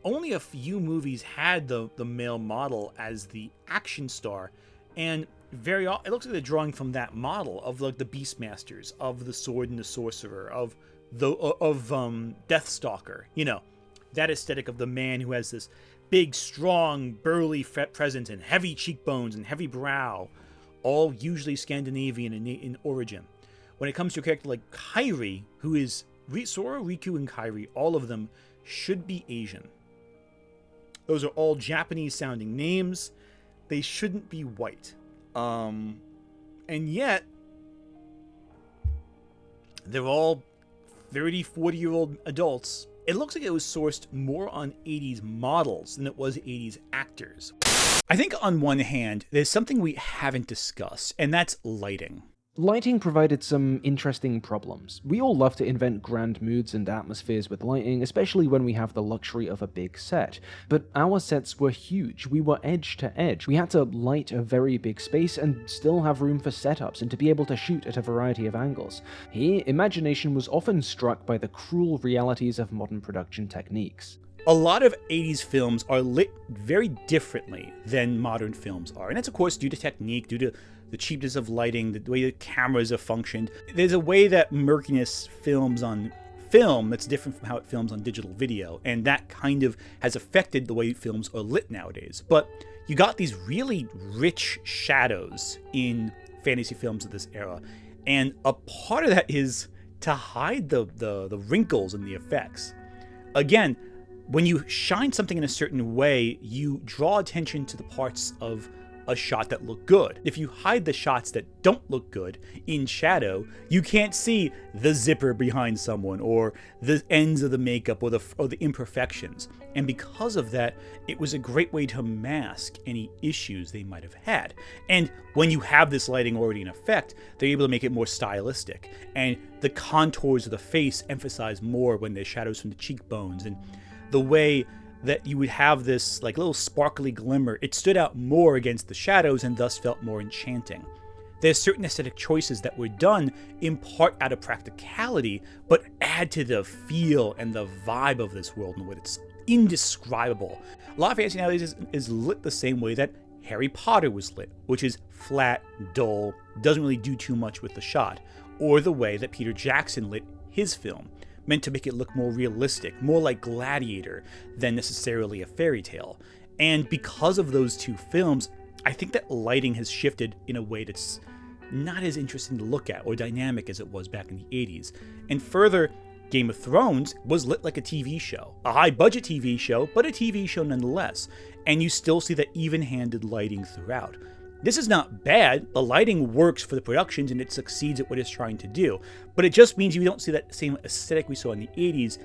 Only a few movies had the male model as the action star, and very often it looks like they're drawing from that model of like the Beastmasters, of the Sword and the Sorcerer, of Deathstalker. You know, that aesthetic of the man who has this big, strong, burly presence and heavy cheekbones and heavy brow, all usually Scandinavian in origin. When it comes to a character like Kyrie, who is Sora, Riku, and Kyrie, all of them should be Asian. Those are all Japanese-sounding names. They shouldn't be white. And yet, they're all 30, 40-year-old adults. It looks like it was sourced more on 80s models than it was 80s actors. I think on one hand, there's something we haven't discussed, and that's lighting. Lighting provided some interesting problems. We all love to invent grand moods and atmospheres with lighting, especially when we have the luxury of a big set. But our sets were huge. We were edge to edge. We had to light a very big space and still have room for setups and to be able to shoot at a variety of angles. Here, imagination was often struck by the cruel realities of modern production techniques. A lot of 80s films are lit very differently than modern films are. And that's, of course, due to technique, due to the cheapness of lighting, the way the cameras have functioned. There's a way that murkiness films on film that's different from how it films on digital video. And that kind of has affected the way films are lit nowadays. But you got these really rich shadows in fantasy films of this era. And a part of that is to hide the wrinkles and the effects. Again, when you shine something in a certain way, you draw attention to the parts of a shot that look good. If you hide the shots that don't look good in shadow, you can't see the zipper behind someone or the ends of the makeup or the imperfections. And because of that, it was a great way to mask any issues they might have had. And when you have this lighting already in effect, they're able to make it more stylistic. And the contours of the face emphasize more when there's shadows from the cheekbones, and the way that you would have this like little sparkly glimmer, it stood out more against the shadows and thus felt more enchanting. There's certain aesthetic choices that were done in part out of practicality, but add to the feel and the vibe of this world in a way that's indescribable. A lot of fantasy nowadays is lit the same way that Harry Potter was lit, which is flat, dull, doesn't really do too much with the shot, or the way that Peter Jackson lit his film, meant to make it look more realistic, more like Gladiator than necessarily a fairy tale. And because of those two films, I think that lighting has shifted in a way that's not as interesting to look at or dynamic as it was back in the 80s. And further, Game of Thrones was lit like a TV show. A high-budget TV show, but a TV show nonetheless. And you still see that even-handed lighting throughout. This is not bad. The lighting works for the productions and it succeeds at what it's trying to do. But it just means you don't see that same aesthetic we saw in the 80s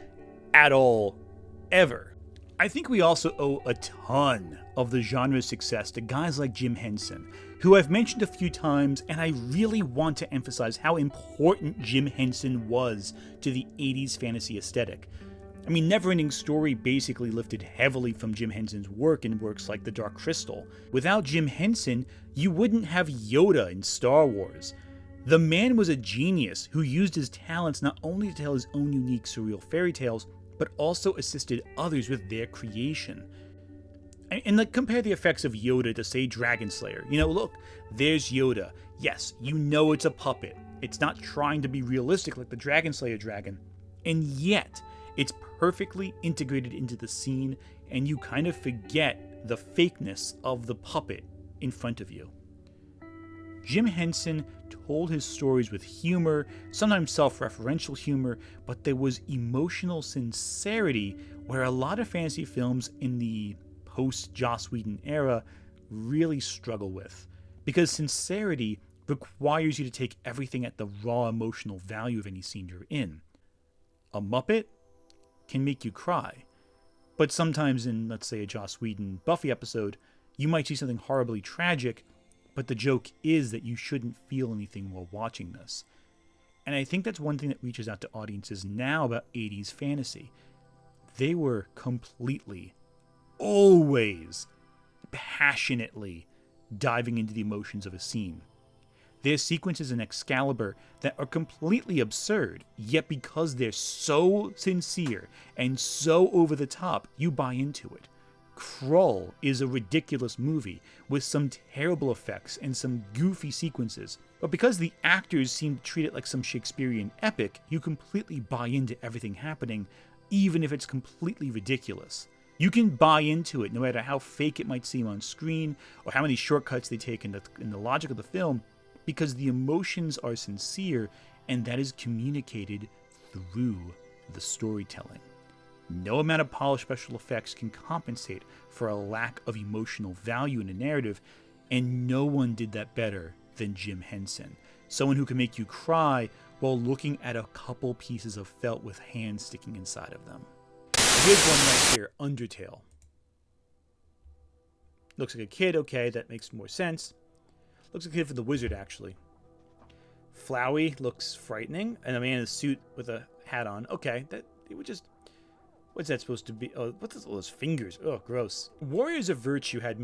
at all, ever. I think we also owe a ton of the genre's success to guys like Jim Henson, who I've mentioned a few times, and I really want to emphasize how important Jim Henson was to the 80s fantasy aesthetic. I mean, Neverending Story basically lifted heavily from Jim Henson's work in works like The Dark Crystal. Without Jim Henson, you wouldn't have Yoda in Star Wars. The man was a genius who used his talents not only to tell his own unique surreal fairy tales, but also assisted others with their creation. And like, compare the effects of Yoda to, say, Dragon Slayer. You know, look, there's Yoda. Yes, you know it's a puppet. It's not trying to be realistic like the Dragon Slayer dragon. And yet, it's perfectly integrated into the scene, and you kind of forget the fakeness of the puppet in front of you. Jim Henson told his stories with humor, sometimes self-referential humor, but there was emotional sincerity where a lot of fantasy films in the post-Joss Whedon era really struggle with. Because sincerity requires you to take everything at the raw emotional value of any scene you're in. A Muppet can make you cry, but sometimes in, let's say, a Joss Whedon Buffy episode, you might see something horribly tragic, but the joke is that you shouldn't feel anything while watching this. And I think that's one thing that reaches out to audiences now about 80s fantasy. They were completely, always, passionately diving into the emotions of a scene. There's sequences in Excalibur that are completely absurd, yet because they're so sincere and so over the top, you buy into it. Krull is a ridiculous movie with some terrible effects and some goofy sequences, but because the actors seem to treat it like some Shakespearean epic, you completely buy into everything happening, even if it's completely ridiculous. You can buy into it no matter how fake it might seem on screen or how many shortcuts they take in the logic of the film, because the emotions are sincere and that is communicated through the storytelling. No amount of polished special effects can compensate for a lack of emotional value in a narrative, and no one did that better than Jim Henson. Someone who can make you cry while looking at a couple pieces of felt with hands sticking inside of them. Here's one right here, Undertale. Looks like a kid, okay, that makes more sense. Looks like a kid from the Wizard, actually. Flowey looks frightening, and a man in a suit with a hat on. Okay, that it would just... What's that supposed to be? Oh, what's all those fingers? Oh, gross. Warriors of Virtue had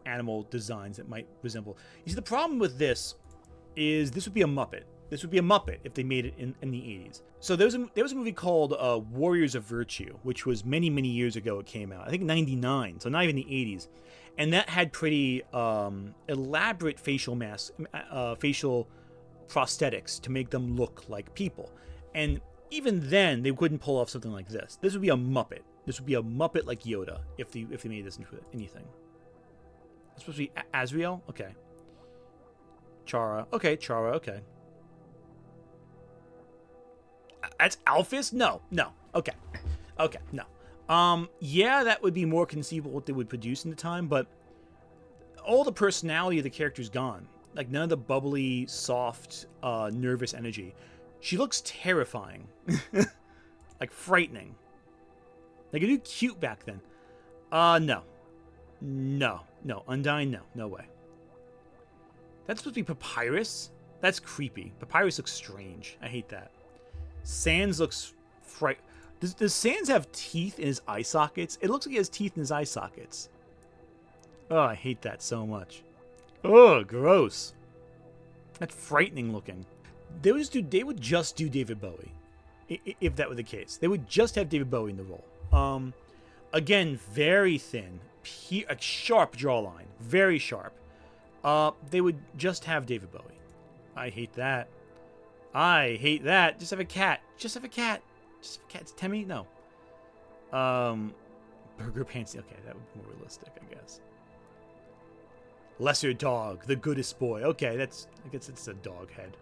animal designs that might resemble... You see, the problem with this is this would be a Muppet. This would be a Muppet if they made it in the 80s. So there was a movie called Warriors of Virtue, which was many, many years ago it came out. I think 99, so not even the 80s. And that had pretty elaborate facial prosthetics to make them look like people. And even then, they couldn't pull off something like this. This would be a Muppet. This would be a Muppet like Yoda if they made this into anything. It's supposed to be Azrael? Okay. Chara. Okay, Chara. Okay. That's Alphys? No. Okay, no. Yeah, that would be more conceivable what they would produce in the time, but all the personality of the character's gone. Like, none of the bubbly, soft, nervous energy. She looks terrifying. Like, frightening. They could do cute back then. No. Undyne, no way. That's supposed to be Papyrus? That's creepy. Papyrus looks strange. I hate that. Sans looks Does Sans have teeth in his eye sockets? It looks like he has teeth in his eye sockets. Oh, I hate that so much. Oh, gross. That's frightening looking. They would just do David Bowie, if that were the case. They would just have David Bowie in the role. Again, very thin, a sharp jawline, very sharp. They would just have David Bowie. I hate that. Just have a cat. It's Temmie? No. Burger Pants. Okay, that would be more realistic, I guess. Lesser Dog, the goodest boy. Okay, I guess it's a dog head.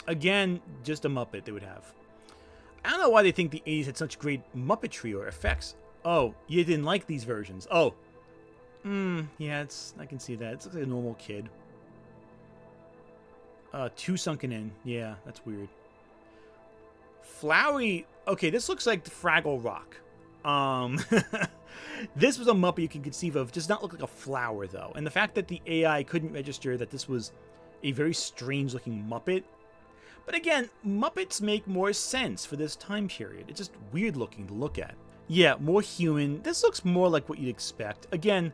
Again, just a Muppet they would have. I don't know why they think the 80s had such great Muppetry or effects. Oh, you didn't like these versions. Oh. Yeah, I can see that. It looks like a normal kid. Too sunken in. Yeah, that's weird. Flowery. Okay, this looks like the Fraggle Rock. This was a Muppet you can conceive of. Does not look like a flower, though. And the fact that the AI couldn't register that this was a very strange-looking Muppet. But again, Muppets make more sense for this time period. It's just weird-looking to look at. Yeah, more human. This looks more like what you'd expect. Again,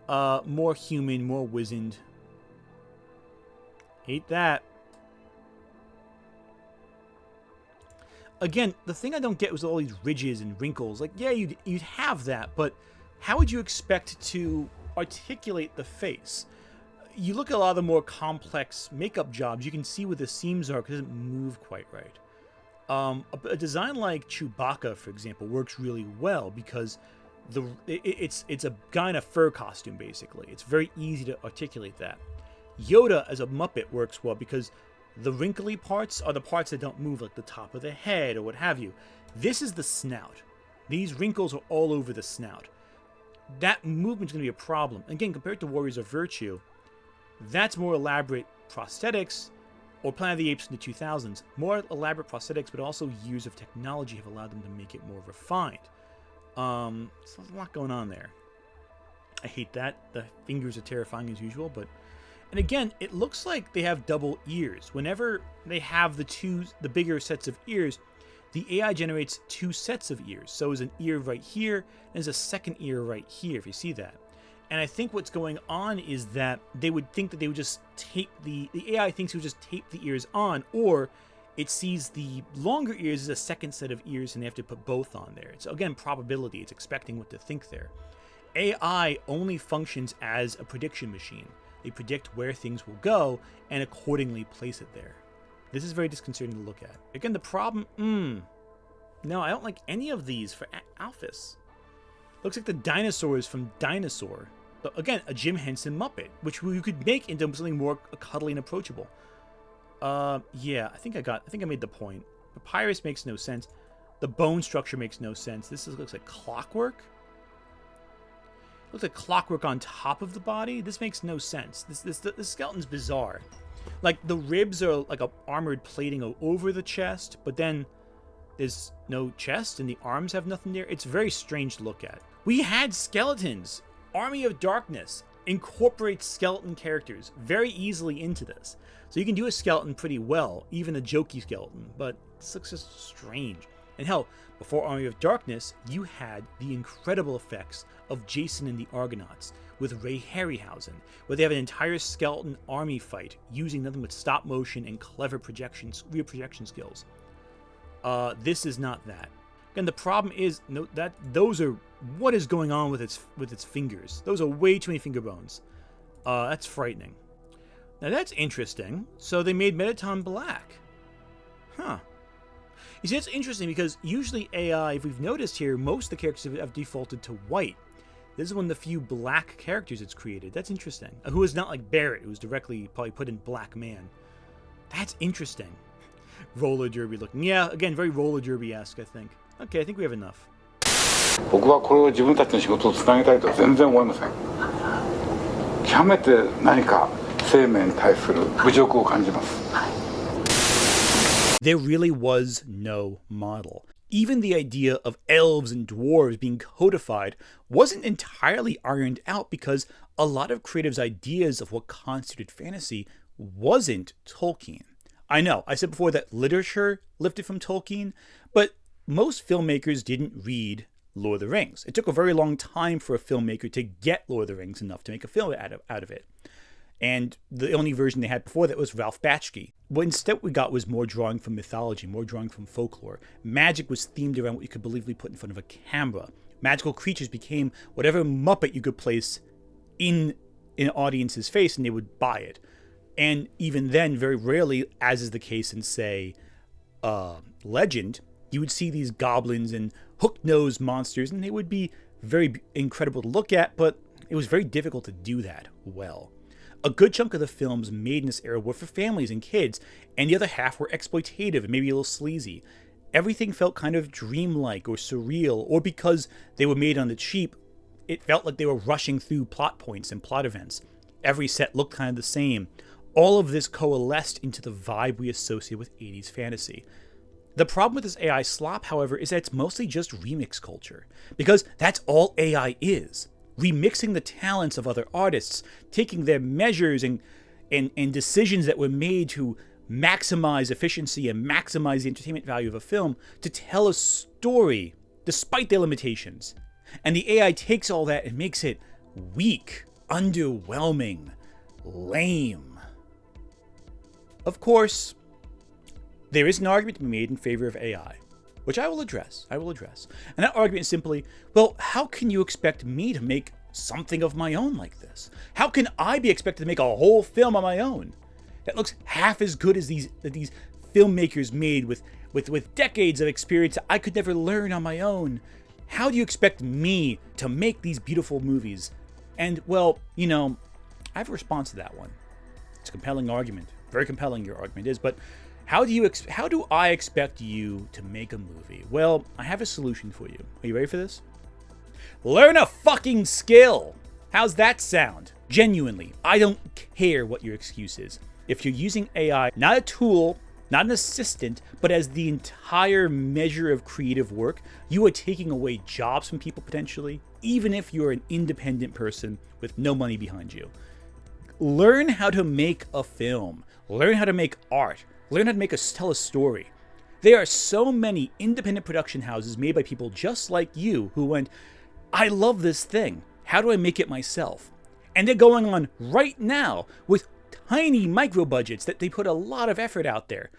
more human, more wizened. Hate that. Again, the thing I don't get was all these ridges and wrinkles. Like, yeah, you'd have that, but how would you expect to articulate the face? You look at a lot of the more complex makeup jobs, you can see where the seams are because it doesn't move quite right. A design like Chewbacca, for example, works really well because it's a guy in a fur costume, basically. It's very easy to articulate that. Yoda as a Muppet works well because the wrinkly parts are the parts that don't move, like the top of the head or what have you. This is the snout. These wrinkles are all over the snout. That movement's going to be a problem. Again, compared to Warriors of Virtue, that's more elaborate prosthetics, or Planet of the Apes in the 2000s. More elaborate prosthetics, but also years of technology have allowed them to make it more refined. So there's a lot going on there. I hate that. The fingers are terrifying as usual, but... And again, it looks like they have double ears. Whenever they have the bigger sets of ears, the AI generates two sets of ears. So there's an ear right here, and there's a second ear right here, if you see that. And I think what's going on is that they would think that they would just tape the AI thinks it would just tape the ears on, or it sees the longer ears as a second set of ears and they have to put both on there. So again, probability, it's expecting what to think there. AI only functions as a prediction machine. They predict where things will go and accordingly place it there. This is very disconcerting to look at. Again, the problem, no, I don't like any of these for Alphys. Looks like the dinosaurs from Dinosaur. But again, a Jim Henson Muppet, which you could make into something more cuddly and approachable. Yeah, I think I made the point. Papyrus makes no sense. The bone structure makes no sense. This looks like clockwork. Looks like clockwork on top of the body. This makes no sense. This skeleton's bizarre. Like, the ribs are like a armored plating over the chest, but then there's no chest and the arms have nothing there. It's very strange to look at. We had skeletons. Army of Darkness incorporates skeleton characters very easily into this. So you can do a skeleton pretty well, even a jokey skeleton, but this looks just strange. And hell, before Army of Darkness, you had the incredible effects of Jason and the Argonauts with Ray Harryhausen, where they have an entire skeleton army fight using nothing but stop motion and clever real projection skills. This is not that. Again, the problem is those are what is going on with its fingers. Those are way too many finger bones. That's frightening. Now that's interesting. So they made Mettaton black. Huh. You see, that's interesting because usually AI, if we've noticed here, most of the characters have defaulted to white. This is one of the few black characters it's created. That's interesting. Who is not like Barrett, who's directly probably put in Black Man. That's interesting. Roller derby looking. Yeah, again, very roller derby-esque, I think. Okay, I think we have enough. 僕はこれを自分たちの仕事をつなげたいとは全然思いません。極めて何か生命に対する侮辱を感じます。There really was no model. Even the idea of elves and dwarves being codified wasn't entirely ironed out because a lot of creatives' ideas of what constituted fantasy wasn't Tolkien. I know, I said before that literature lifted from Tolkien, but most filmmakers didn't read Lord of the Rings. It took a very long time for a filmmaker to get Lord of the Rings enough to make a film out of it. And the only version they had before that was Ralph Bakshi. What instead we got was more drawing from mythology, more drawing from folklore. Magic was themed around what you could believably put in front of a camera. Magical creatures became whatever Muppet you could place in an audience's face and they would buy it. And even then, very rarely, as is the case in, say, Legend, you would see these goblins and hook-nosed monsters, and they would be very incredible to look at, but it was very difficult to do that well. A good chunk of the films made in this era were for families and kids, and the other half were exploitative and maybe a little sleazy. Everything felt kind of dreamlike or surreal, or because they were made on the cheap, it felt like they were rushing through plot points and plot events. Every set looked kind of the same. All of this coalesced into the vibe we associate with 80s fantasy. The problem with this AI slop, however, is that it's mostly just remix culture, because that's all AI is. Remixing the talents of other artists, taking their measures and decisions that were made to maximize efficiency and maximize the entertainment value of a film to tell a story despite their limitations. And the AI takes all that and makes it weak, underwhelming, lame. Of course, there is an argument to be made in favor of AI, which I will address. And that argument is simply, well, how can you expect me to make something of my own like this? How can I be expected to make a whole film on my own that looks half as good as these filmmakers made with decades of experience that I could never learn on my own? How do you expect me to make these beautiful movies? And, well, I have a response to that one. It's a compelling argument. Very compelling your argument is, but how do I expect you to make a movie? Well, I have a solution for you. Are you ready for this? Learn a fucking skill! How's that sound? Genuinely, I don't care what your excuse is. If you're using AI, not a tool, not an assistant, but as the entire measure of creative work, you are taking away jobs from people potentially, even if you're an independent person with no money behind you. Learn how to make a film. Learn how to make art. Learn how to tell a story. There are so many independent production houses made by people just like you who went, I love this thing. How do I make it myself? And they're going on right now with tiny micro budgets that they put a lot of effort out there.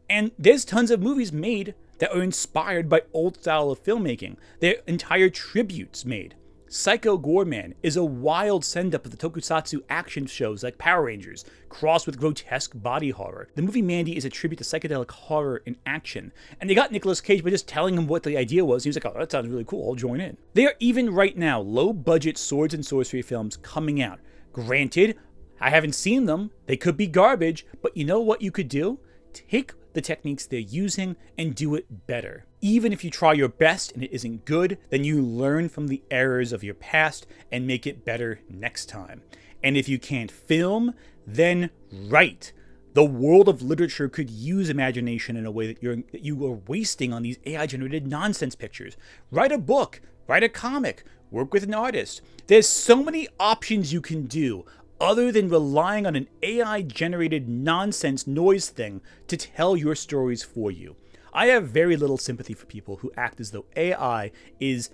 And there's tons of movies made that are inspired by old style of filmmaking. There are entire tributes made. Psycho Goreman is a wild send-up of the tokusatsu action shows like Power Rangers, crossed with grotesque body horror. The movie Mandy is a tribute to psychedelic horror in action. And they got Nicolas Cage by just telling him what the idea was. He was like, oh, that sounds really cool, I'll join in. There are even right now low-budget swords and sorcery films coming out. Granted, I haven't seen them. They could be garbage, but you know what you could do? Take the techniques they're using and do it better. Even if you try your best and it isn't good, then you learn from the errors of your past and make it better next time. And if you can't film, then write. The world of literature could use imagination in a way that you are wasting on these AI-generated nonsense pictures. Write a book, write a comic, work with an artist. There's so many options you can do other than relying on an AI-generated nonsense noise thing to tell your stories for you. I have very little sympathy for people who act as though AI is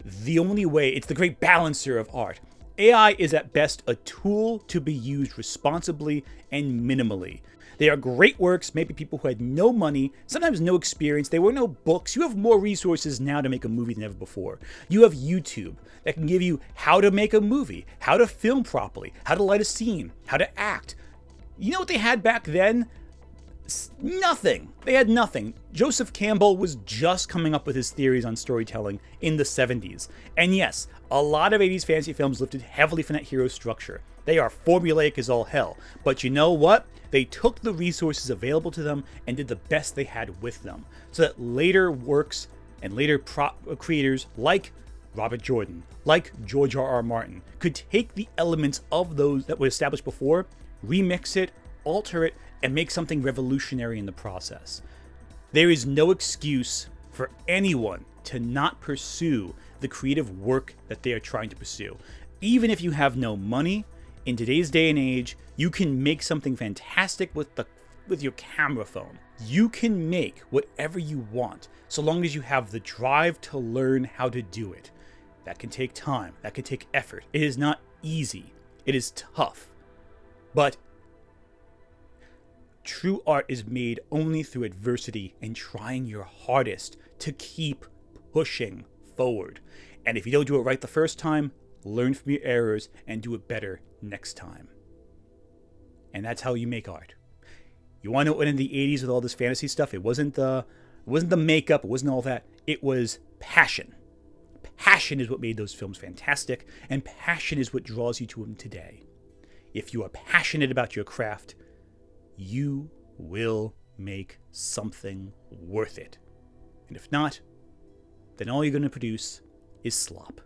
the only way, it's the great balancer of art. AI is at best a tool to be used responsibly and minimally. They are great works made by people who had no money, sometimes no experience, there were no books. You have more resources now to make a movie than ever before. You have YouTube that can give you how to make a movie, how to film properly, how to light a scene, how to act. You know what they had back then? Nothing. They had nothing. Joseph Campbell was just coming up with his theories on storytelling in the 70s. And yes, a lot of 80s fantasy films lifted heavily from that hero structure. They are formulaic as all hell. But you know what? They took the resources available to them and did the best they had with them, so that later works and later creators like Robert Jordan, like George R.R. Martin, could take the elements of those that were established before, remix it, alter it, and make something revolutionary in the process. There is no excuse for anyone to not pursue the creative work that they are trying to pursue. Even if you have no money, in today's day and age, you can make something fantastic with your camera phone. You can make whatever you want, so long as you have the drive to learn how to do it. That can take time, that can take effort. It is not easy, it is tough. But true art is made only through adversity and trying your hardest to keep pushing forward. And if you don't do it right the first time, learn from your errors and do it better next time. And that's how you make art. You want to know what in the 80s with all this fantasy stuff, it wasn't the makeup, it wasn't all that. It was passion. Passion is what made those films fantastic, and passion is what draws you to them today. if you are passionate about your craft, you will make something worth it. And if not, then all you're going to produce is slop.